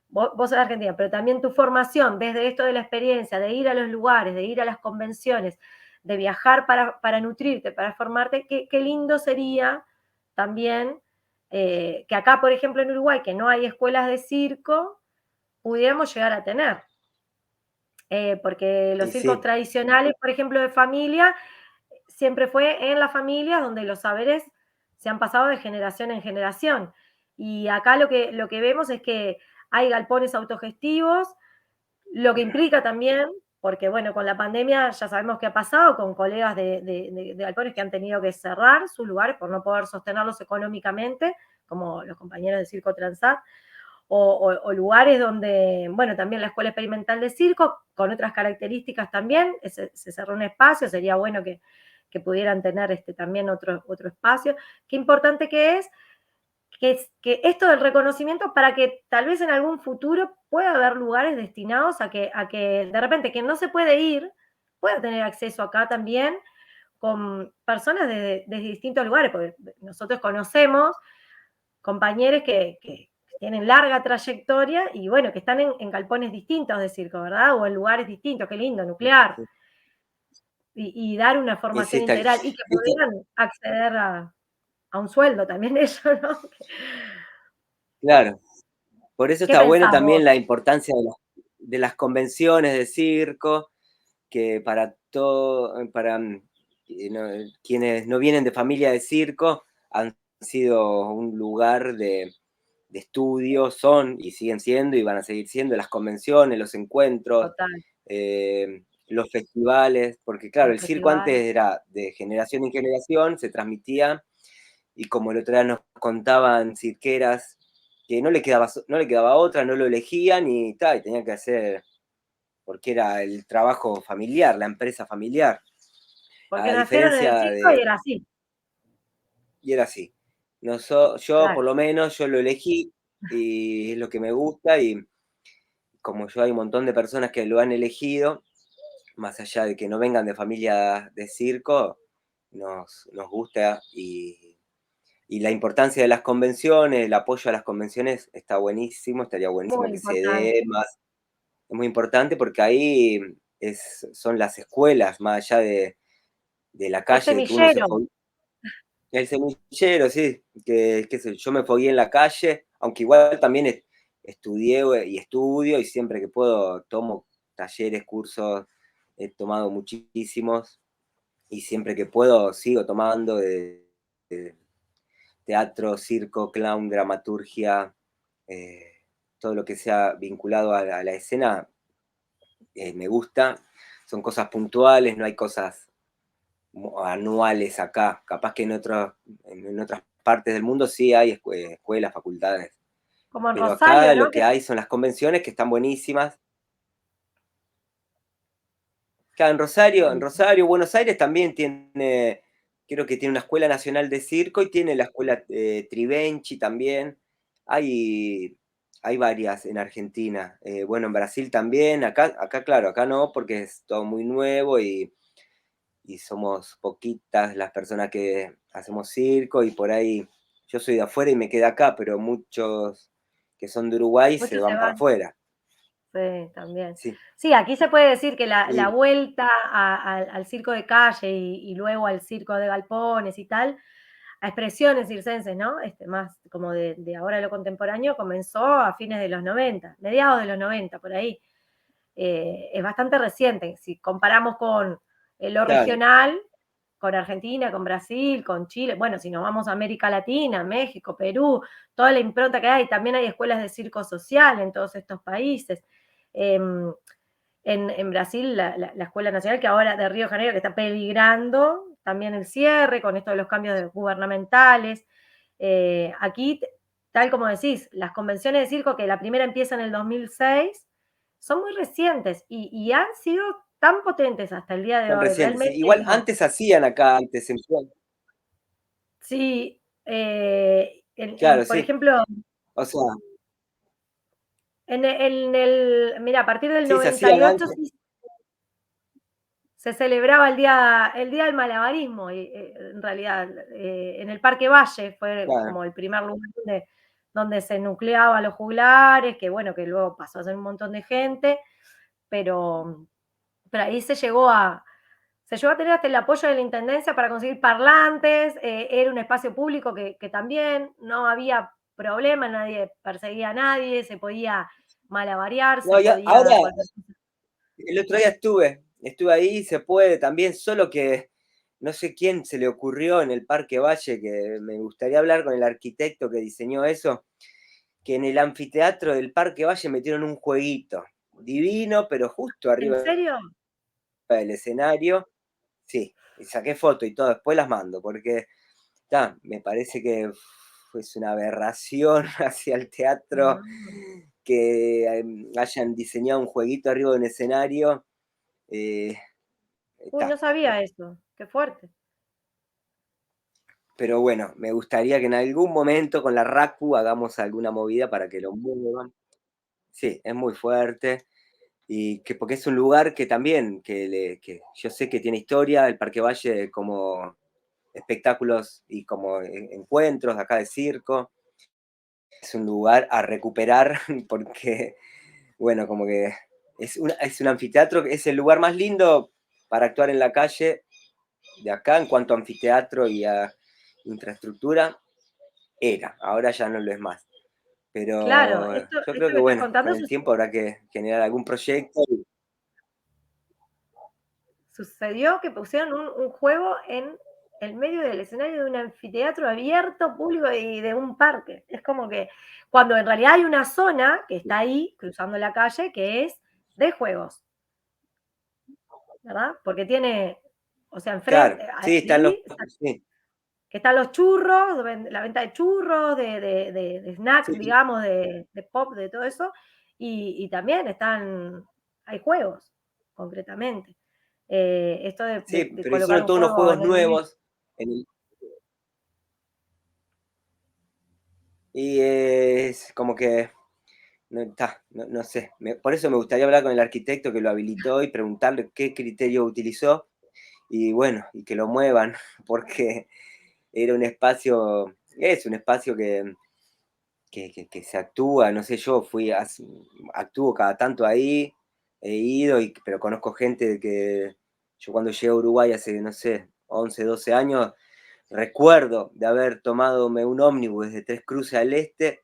vos sos de Argentina, pero también tu formación desde esto de la experiencia, de ir a los lugares, de ir a las convenciones, de viajar para nutrirte, para formarte, qué lindo sería también que acá, por ejemplo, en Uruguay, que no hay escuelas de circo, pudiéramos llegar a tener. Porque los y circos sí, tradicionales, por ejemplo, de familia, siempre fue en la familia donde los saberes se han pasado de generación en generación. Y acá lo que vemos es que hay galpones autogestivos, lo que implica también, porque bueno, con la pandemia ya sabemos qué ha pasado con colegas de galpones que han tenido que cerrar sus lugares por no poder sostenerlos económicamente, como los compañeros de Circo Transat, o lugares donde, bueno, también la Escuela Experimental de Circo, con otras características también, se cerró un espacio, sería bueno que pudieran tener también otro espacio. Qué importante que es que esto del reconocimiento para que tal vez en algún futuro pueda haber lugares destinados a que de repente quien no se puede ir pueda tener acceso acá también con personas de distintos lugares, porque nosotros conocemos compañeros que tienen larga trayectoria y bueno, que están en galpones distintos de circo, ¿verdad? O en lugares distintos, qué lindo, nuclear, y dar una y sí, formación integral y que pudieran acceder a un sueldo también ellos, ¿no? claro. Por eso ¿Qué está bueno pensás también vos? la importancia de las convenciones de circo, que para todo, para quienes no vienen de familia de circo, han sido un lugar de estudio, son y siguen siendo y van a seguir siendo las convenciones, los encuentros, Total, los festivales, porque claro, los el circo festivales. antes era de generación en generación, se transmitía y como el otro día nos contaban cirqueras que no le quedaba otra, no lo elegían y tal, y tenían que hacer, porque era el trabajo familiar, la empresa familiar. Porque A nacieron en el diferencia circo y de, era así, y era así. Yo claro. por lo menos, yo lo elegí y es lo que me gusta y como yo hay un montón de personas que lo han elegido, más allá de que no vengan de familia de circo, nos gusta y la importancia de las convenciones, el apoyo a las convenciones está buenísimo, estaría buenísimo Muy que se dé importante. más. Es muy importante porque ahí son las escuelas, más allá de la El calle, de que uno se semillero, fogue. El semillero, sí, yo me fogué en la calle, aunque igual también estudié y estudio y siempre que puedo tomo talleres, cursos, he tomado muchísimos y siempre que puedo sigo tomando de teatro, circo, clown, dramaturgia, eh, todo lo que sea vinculado a la escena, me gusta. Son cosas puntuales, no hay cosas anuales acá. Capaz que en otras partes del mundo sí hay escuelas, facultades. como en Pero acá Rosario, lo ¿no? que hay son las convenciones que están buenísimas. Acá en Rosario, Buenos Aires también tiene, creo que tiene una escuela nacional de circo y tiene la escuela Trivenchi también. Hay, hay varias en Argentina. Bueno, en Brasil también. Acá, claro, acá no, porque es todo muy nuevo y somos poquitas las personas que hacemos circo y por ahí yo soy de afuera y me quedé acá, pero muchos que son de Uruguay se Muchos se van para van. afuera. Sí, también. Sí, Sí, aquí se puede decir que la y vuelta al circo de calle y luego al circo de galpones y tal, a expresiones circenses, ¿no? Más como de ahora de lo contemporáneo, comenzó a fines de los 90, mediados de los 90, por ahí. Es bastante reciente. Si comparamos con lo claro, regional, con Argentina, con Brasil, con Chile, bueno, si nos vamos a América Latina, México, Perú, toda la impronta que hay, también hay escuelas de circo social en todos estos países. En, en Brasil, la Escuela Nacional, que ahora de Río de Janeiro, que está peligrando también el cierre con esto de los cambios gubernamentales. Aquí, tal como decís, las convenciones de circo, que la primera empieza en el 2006, son muy recientes y han sido tan potentes hasta el día de Son hoy, recientes, sí. realmente Igual digo, antes hacían acá, antes en sí, claro, por sí. ejemplo, O sea, mira, a partir del sí se noventa hacían y ocho antes. sí se celebraba el día del malabarismo, y, en realidad, en el Parque Valle fue Claro. como el primer lugar donde se nucleaban los juglares, que bueno, que luego pasó a ser un montón de gente, pero, pero ahí se llegó a tener hasta el apoyo de la intendencia para conseguir parlantes, era un espacio público que también no había problema, nadie perseguía a nadie, se podía malabarear, se No, ya, ahora, podía cualquier cosa. el otro día estuve ahí, se puede también, solo que no sé quién se le ocurrió en el Parque Valle, que me gustaría hablar con el arquitecto que diseñó eso, que en el anfiteatro del Parque Valle metieron un jueguito divino, pero justo ¿En arriba serio? del escenario. Sí, y saqué foto y todo, después las mando, porque me parece que es una aberración hacia el teatro Mm. que hayan diseñado un jueguito arriba de un escenario. eh, Uy, no sabía eso, qué fuerte. pero bueno, me gustaría que en algún momento con la RACU hagamos alguna movida para que lo muevan. Sí, es muy fuerte. Y que porque es un lugar que también, que yo sé que tiene historia, el Parque Valle como espectáculos y como encuentros acá de circo. Es un lugar a recuperar porque, bueno, como que es un anfiteatro, que es el lugar más lindo para actuar en la calle de acá en cuanto a anfiteatro y a infraestructura. Era, ahora ya no lo es más. Claro, Pero esto, yo creo esto que, que estás bueno, con contando el tiempo habrá que generar algún proyecto. sucedió que pusieron un juego en el medio del escenario de un anfiteatro abierto, público y de un parque. Es como que cuando en realidad hay una zona que está ahí, cruzando la calle, que es de juegos, ¿verdad? Porque tiene, o sea, Claro, enfrente, sí, están los. ahí Sí, que están los churros, la venta de churros, de snack, sí, digamos, de pop, de todo eso, y también hay juegos, concretamente. Esto de, sí, de- de pero colocar hicieron un todos unos juego juegos en el medio. nuevos. Y es como que no, no sé. Por eso me gustaría hablar con el arquitecto que lo habilitó y preguntarle qué criterio utilizó. Y bueno, y que lo muevan, porque era un espacio, es un espacio que se actúa, no sé, yo actúo cada tanto ahí, he ido, pero conozco gente que yo cuando llegué a Uruguay hace, no sé, 11 12 años, recuerdo de haber tomado un ómnibus desde Tres Cruces al este,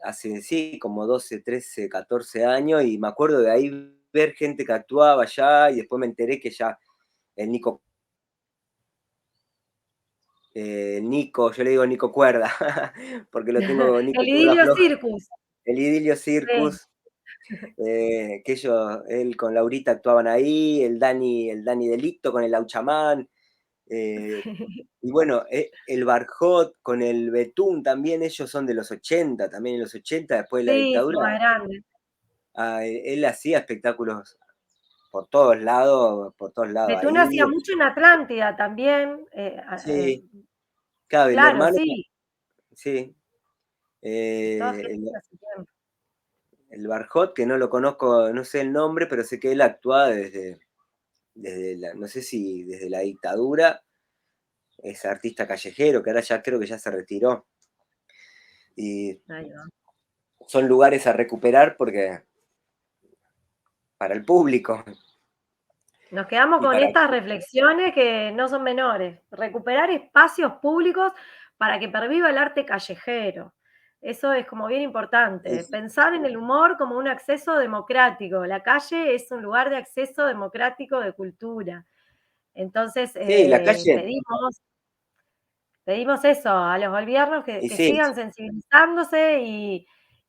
hace, sí, como 12 13 14 años, y me acuerdo de ahí ver gente que actuaba allá, y después me enteré que ya el Nico, yo le digo Nico Cuerda, porque lo tengo Nico El Cuerda idilio Floja, circus. el Idilio Sí. Circus. Que él con Laurita actuaban ahí, el Dani Delito con el Auchamán, y bueno, el Barjot con el Betún también, ellos son de los 80 también en los 80 después de la Sí, son dictadura, más grandes. él hacía espectáculos por todos lados Betún hacía ahí. mucho en Atlántida también. Sí, claro, y mi Claro, hermano, sí. sí, Toda eh, gente el, de hace tiempo. el Barjot, que no lo conozco, no sé el nombre, pero sé que él actuaba desde no sé si desde la dictadura, es artista callejero, que ahora ya creo que ya se retiró. Y Ahí va. son lugares a recuperar porque para el público Nos quedamos y con para. estas reflexiones que no son menores. Recuperar espacios públicos para que perviva el arte callejero. Eso es como bien importante. Pensar en el humor como un acceso democrático. La calle es un lugar de acceso democrático de cultura. Entonces, Sí, la calle, pedimos eso a los gobiernos que, y que sí, sigan sensibilizándose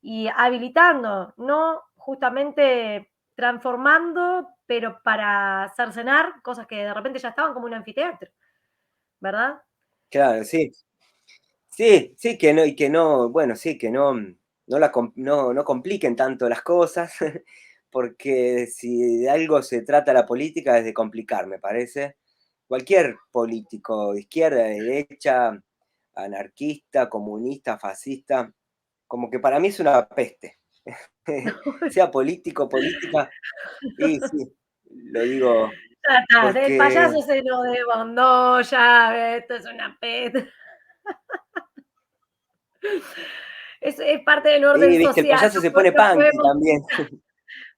y habilitando, no justamente transformando, pero para cercenar cosas que de repente ya estaban como un anfiteatro, ¿verdad? claro, sí. Sí, sí, que no, y que no, bueno, sí, que no, no compliquen tanto las cosas, porque si de algo se trata la política es de complicar, me parece. Cualquier político, de izquierda, de derecha, anarquista, comunista, fascista, como que para mí es una peste. Sea político, política, y sí, lo digo Ya está, el porque payaso se nos desbandó, ya, esto es una pet. Es parte del orden y viste, el social, payaso se pone no punky podemos. también.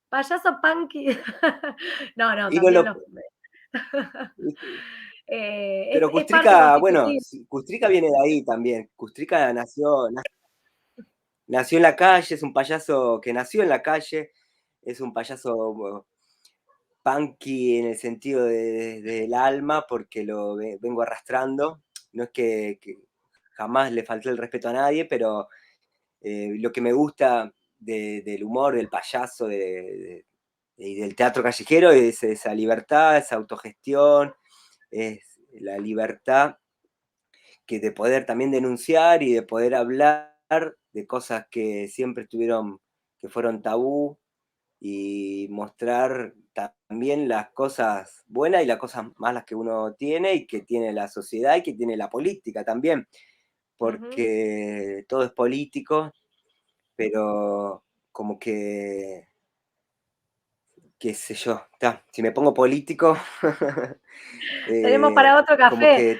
Payaso punky. No, Y no también lo, los. pero Es parte Kustrika, bueno, constitutiva. Kustrika viene de ahí también. Kustrika nació en la calle, es un payaso que nació en la calle, es un payaso punky en el sentido del alma, porque lo vengo arrastrando. No es que jamás le falté el respeto a nadie, pero lo que me gusta del humor, del payaso y del teatro callejero es esa libertad, esa autogestión, es la libertad que de poder también denunciar y de poder hablar de cosas que siempre estuvieron, que fueron tabú, y mostrar también las cosas buenas y las cosas malas que uno tiene y que tiene la sociedad y que tiene la política también, Ujú. porque todo es político, pero como que, qué sé yo, si me pongo político, Tenemos para otro como café. que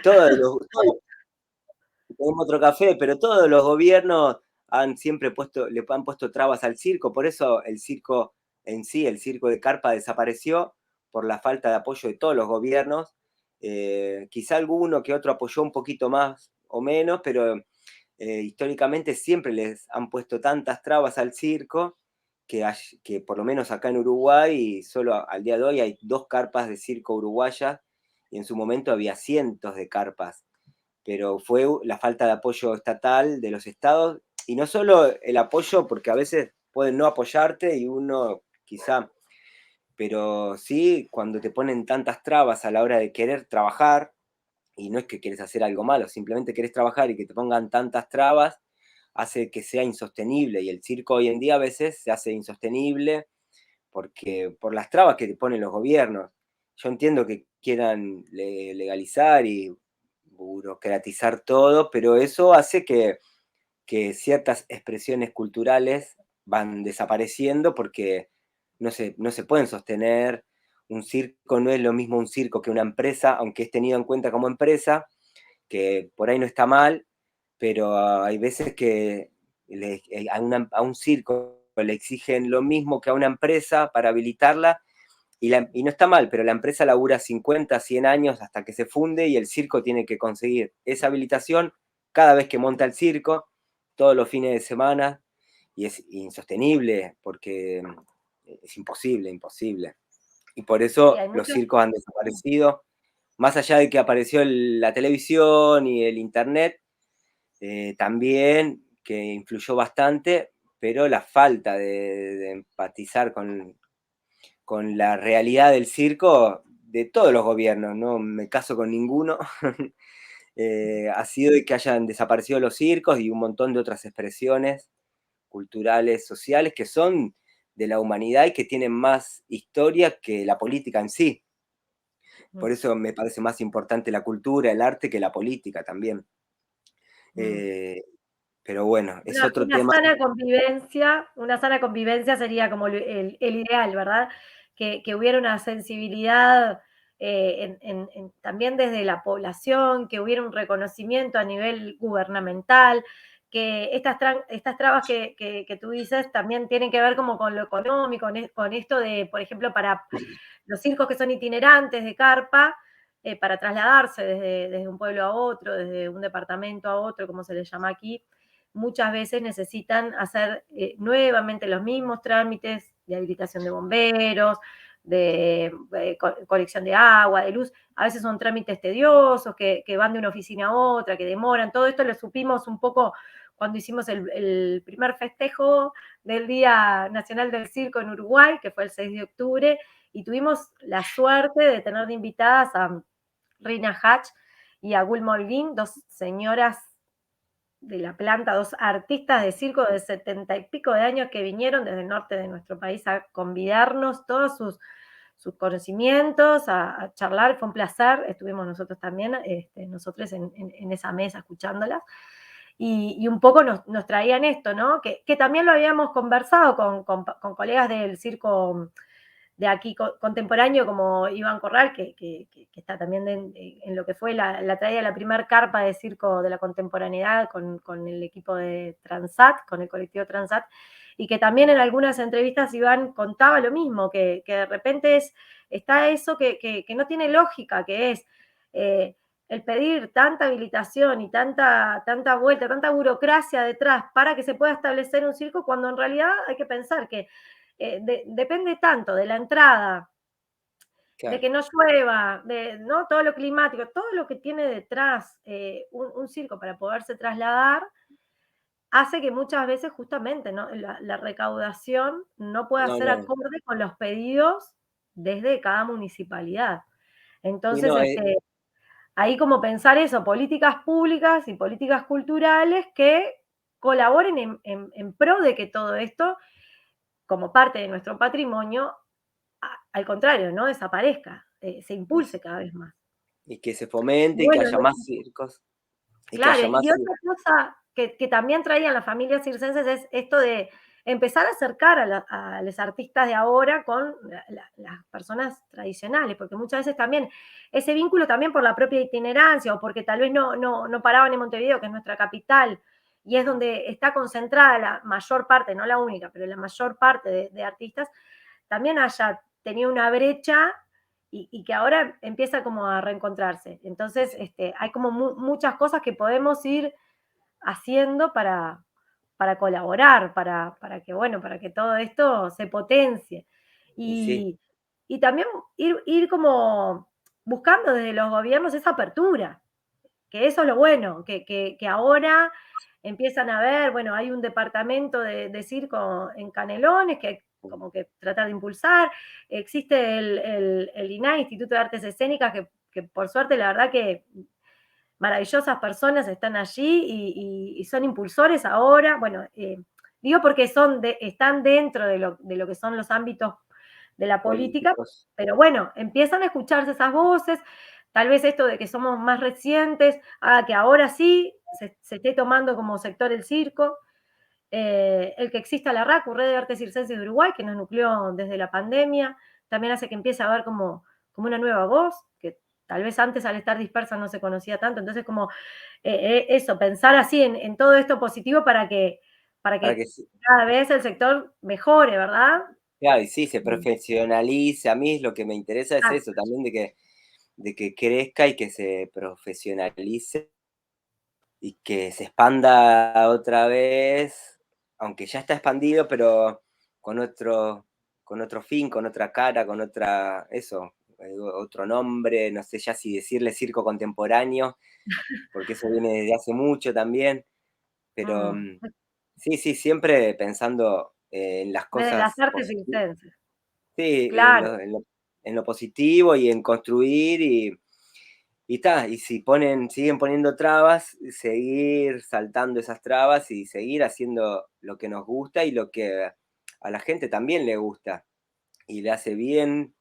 tenemos otro café, pero todos los gobiernos han siempre le han puesto trabas al circo, por eso el circo en sí, el circo de carpa desapareció por la falta de apoyo de todos los gobiernos. Quizá alguno que otro apoyó un poquito más o menos, pero históricamente siempre les han puesto tantas trabas al circo que por lo menos acá en Uruguay, solo al día de hoy hay 2 carpas de circo uruguayas y en su momento había cientos de carpas, pero fue la falta de apoyo estatal de los estados, y no solo el apoyo, porque a veces pueden no apoyarte y uno quizá, pero sí cuando te ponen tantas trabas a la hora de querer trabajar, y no es que quieres hacer algo malo, simplemente querés trabajar y que te pongan tantas trabas, hace que sea insostenible, y el circo hoy en día a veces se hace insostenible porque por las trabas que te ponen los gobiernos. Yo entiendo que quieran legalizar y burocratizar todo, pero eso hace que ciertas expresiones culturales van desapareciendo porque no se pueden sostener. Un circo no es lo mismo un circo que una empresa, aunque es tenido en cuenta como empresa, que por ahí no está mal, pero hay veces que a un circo le exigen lo mismo que a una empresa para habilitarla, y no está mal, pero la empresa labura 50, 100 años hasta que se funde, y el circo tiene que conseguir esa habilitación cada vez que monta el circo, todos los fines de semana, y es insostenible porque es imposible, imposible. Y por Sí, eso hay los muchos. circos han desaparecido, más allá de que apareció la televisión y el internet, también, que influyó bastante, pero la falta de empatizar con la realidad del circo de todos los gobiernos, no me caso con ninguno, ha sido de que hayan desaparecido los circos y un montón de otras expresiones culturales, sociales, que son de la humanidad y que tienen más historia que la política en sí. Por Mm, eso me parece más importante la cultura, el arte, que la política también. mm. Eh, pero bueno, es Una, otro una tema. sana convivencia, una sana convivencia sería como el ideal, ¿verdad? Que hubiera una sensibilidad también desde la población, que hubiera un reconocimiento a nivel gubernamental, que estas trabas que tú dices también tienen que ver como con lo económico, con esto de, por ejemplo, para los circos que son itinerantes de carpa, para trasladarse desde un pueblo a otro, desde un departamento a otro, como se le llama aquí, muchas veces necesitan hacer nuevamente los mismos trámites de habilitación de bomberos, de colección de agua, de luz. A veces son trámites tediosos que van de una oficina a otra, que demoran. Todo esto lo supimos un poco cuando hicimos el primer festejo del Día Nacional del Circo en Uruguay, que fue el 6 de octubre, y tuvimos la suerte de tener de invitadas a Rina Hatch y a Gul Molguín, dos señoras de La Planta, 2 artistas de circo de 70 y pico de años que vinieron desde el norte de nuestro país a convidarnos todos sus conocimientos, a charlar, fue un placer, estuvimos nosotros también, nosotros en esa mesa escuchándolas, y un poco nos traían esto, ¿no? Que también lo habíamos conversado con colegas del circo de aquí contemporáneo como Iván Corral, que está también en lo que fue la traída de la primer carpa de circo de la contemporaneidad con el equipo de Transat, con el colectivo Transat, y que también en algunas entrevistas Iván contaba lo mismo, que de repente está eso que no tiene lógica, que es el pedir tanta habilitación y tanta vuelta, tanta burocracia detrás para que se pueda establecer un circo, cuando en realidad hay que pensar que depende tanto de la entrada, de Claro. que no llueva, ¿no? Todo lo climático, todo lo que tiene detrás un circo para poderse trasladar, hace que muchas veces justamente, ¿no? La recaudación no pueda No, ser no. acorde con los pedidos desde cada municipalidad. Sí, Entonces, no, ahí como pensar eso, políticas públicas y políticas culturales que colaboren en pro de que todo esto, como parte de nuestro patrimonio, al contrario, no desaparezca, se impulse cada vez más. y que se fomente y que Bueno, haya más circos. Y que claro, haya más y otra cosa que también traían las familias circenses es esto de empezar a acercar a los artistas de ahora con las personas tradicionales, porque muchas veces también ese vínculo también por la propia itinerancia o porque tal vez no paraban en Montevideo, que es nuestra capital, y es donde está concentrada la mayor parte, no la única, pero la mayor parte de artistas, también haya tenido una brecha y que ahora empieza como a reencontrarse. Entonces, sí, hay como muchas cosas que podemos ir haciendo para colaborar, para que, bueno, para que todo esto se potencie. y sí, Y también ir como buscando desde los gobiernos esa apertura, que eso es lo bueno, que ahora empiezan a ver, bueno, hay un departamento de circo en Canelones que como que tratar de impulsar, existe el INAI, Instituto de Artes Escénicas, que por suerte la verdad que maravillosas personas están allí y son impulsores ahora, bueno, digo porque están dentro de lo que son los ámbitos de la política, políticos. pero bueno, empiezan a escucharse esas voces, tal vez esto de que somos más recientes, haga que ahora sí se esté tomando como sector el circo, el que exista la RACU, Red de Artes Circenses de Uruguay, que nos nucleó desde la pandemia, también hace que empiece a haber como una nueva voz, que tal vez antes al estar dispersa no se conocía tanto, entonces como eso, pensar así en todo esto positivo para Para que que cada vez el sector mejore, ¿verdad? claro, y sí, se profesionalice. A mí lo que me interesa es Ah, eso, también de que crezca y que se profesionalice y que se expanda otra vez, aunque ya está expandido, pero con otro, con otro fin, con otra cara, con otra, eso, otro nombre, no sé ya si decirle circo contemporáneo, porque eso viene desde hace mucho también, pero mm, sí, sí, siempre pensando en las desde las cosas artes positivas. circenses, Sí, claro. en lo positivo y en construir y ta, y si siguen poniendo trabas, seguir saltando esas trabas y seguir haciendo lo que nos gusta y lo que a la gente también le gusta y le hace bien,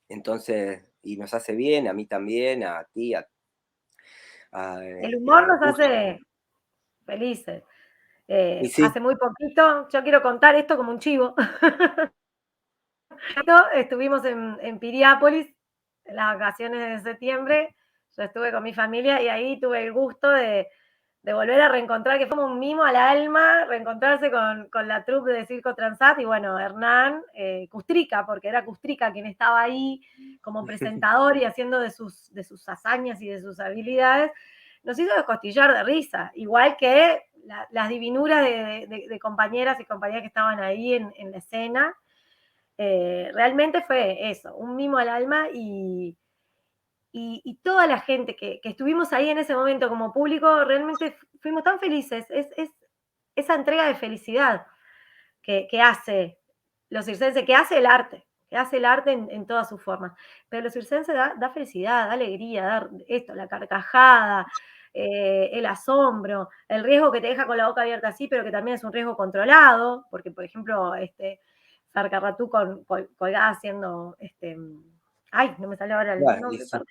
entonces, y nos hace bien, a mí también, a ti, El y a humor los nos gustos. hace felices. Y sí, Hace muy poquito, yo quiero contar esto como un chivo. Estuvimos en Piriápolis en las vacaciones de septiembre. Yo estuve con mi familia y ahí tuve el gusto de volver a reencontrar, que fue como un mimo al alma, reencontrarse con la troupe de Circo Transat y bueno, Hernán Custrica, porque era Custrica quien estaba ahí como presentador y haciendo de sus hazañas y de sus habilidades, nos hizo descostillar de risa, igual que las divinuras de compañeras y compañeras que estaban ahí en la escena. Realmente fue eso, un mimo al alma y toda la gente que estuvimos ahí en ese momento como público, realmente fuimos tan felices. Es esa entrega de felicidad que hace los circenses, que hace el arte en todas sus formas. Pero los circenses da felicidad, da alegría, da esto, la carcajada, el asombro, el riesgo que te deja con la boca abierta así, pero que también es un riesgo controlado, porque, por ejemplo, Farcarratú colgada haciendo, ay, no me sale ahora el Bueno, y nombre, sí, perdón,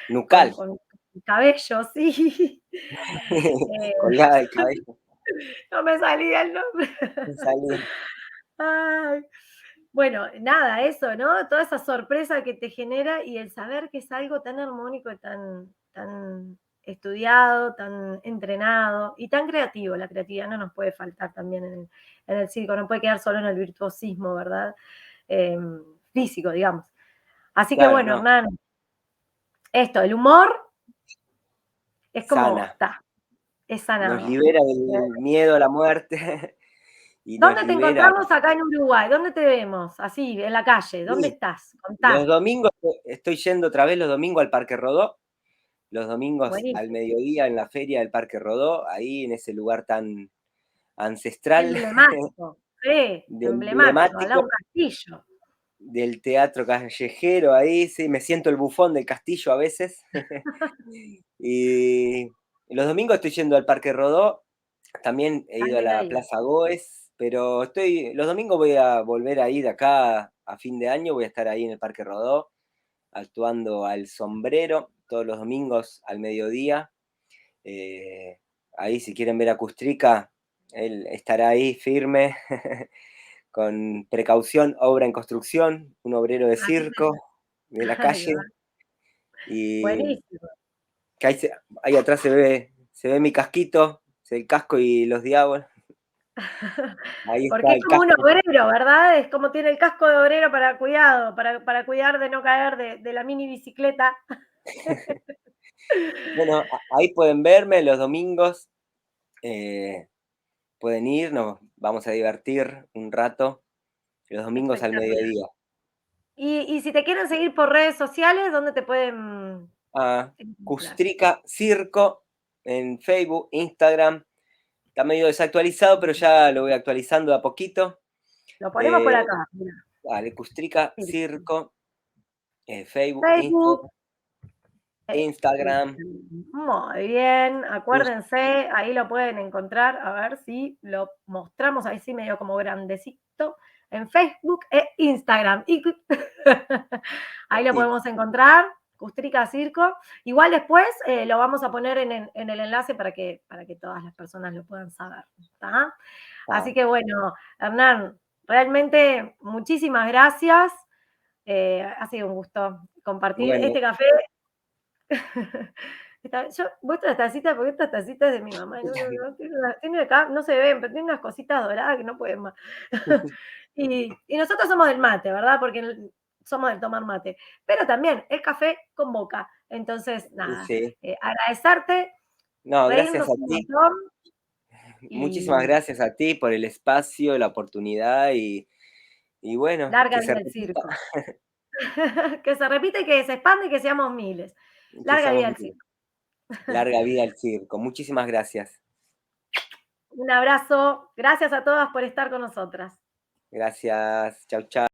nucal, con cabello, sí. colgada del cabello, No me salía el nombre. no salía. Ay. Bueno, nada, eso, ¿no? Toda esa sorpresa que te genera y el saber que es algo tan armónico y tan estudiado, tan entrenado y tan creativo. La creatividad no nos puede faltar también en el circo, no puede quedar solo en el virtuosismo, ¿verdad? Físico, digamos. Así que Claro, bueno, no, Hernán, el humor es como, sana, está, es nos sanador. libera del miedo a la muerte y nos ¿Dónde te libera. encontramos acá en Uruguay? ¿Dónde te vemos? Así, en la calle. ¿Dónde Sí, estás? los Contá. domingos estoy yendo otra vez los domingos al Parque Rodó, los domingos al Buenísimo. mediodía en la feria del Parque Rodó, ahí en ese lugar tan ancestral, Emblemático. Sí, emblemático, al lado de emblemático un castillo. del teatro callejero, ahí sí, me siento el bufón del castillo a veces. Y los domingos estoy yendo al Parque Rodó, también he ido a Sangre la caída. Plaza Goes, pero los domingos voy a volver a ir acá a fin de año, voy a estar ahí en el Parque Rodó, actuando al sombrero todos los domingos al mediodía. Eh, Ahí si quieren ver a Kustrika, él estará ahí firme, con precaución, obra en construcción, un obrero de Así circo se de la ahí va. calle, y Buenísimo. que ahí atrás se ve mi casquito, el casco y los diablos, ahí Porque está es el como un casco. obrero, ¿verdad? Es como tiene el casco de obrero para cuidado, para cuidar de no caer de la mini bicicleta. Bueno, ahí pueden verme los domingos, eh, pueden ir, nos vamos a divertir un rato, los domingos al Espectacular. mediodía. Y si te quieren seguir por redes sociales, ¿dónde te pueden A encontrar? Kustrika Circo en Facebook, Instagram. Está medio desactualizado, pero ya lo voy actualizando de a poquito. Lo ponemos por Eh, acá, mirá. Dale, Kustrika Sí. Circo, Facebook, Facebook, Instagram. Instagram. Muy bien, Kus- acuérdense, ahí lo pueden encontrar, a ver si lo mostramos ahí sí medio como grandecito, en Facebook e Instagram. Ahí lo y- podemos encontrar, Custrica Circo. Igual después lo vamos a poner en el enlace para que todas las personas lo puedan saber. ¿Tá? Así ah, que bueno, Hernán, realmente muchísimas gracias. Ha sido un gusto compartir bueno, este café. Vuestras tacitas, porque estas tacitas de mi mamá, no, tiene acá, no se ven, pero tiene unas cositas doradas que no pueden más. Y nosotros somos del mate, ¿verdad? Porque somos del tomar mate. Pero también el café convoca. Entonces, nada, sí. agradecerte, No, gracias reírnos a un ti. montón Muchísimas y gracias a ti por el espacio, la oportunidad y bueno, larga que se vida al repita, circo. Que se repite, que se expande y que seamos miles. que Larga vida seamos al miles. circo. Larga vida al circo. Muchísimas gracias. Un abrazo. Gracias a todas por estar con nosotras. Gracias. Chau, chau.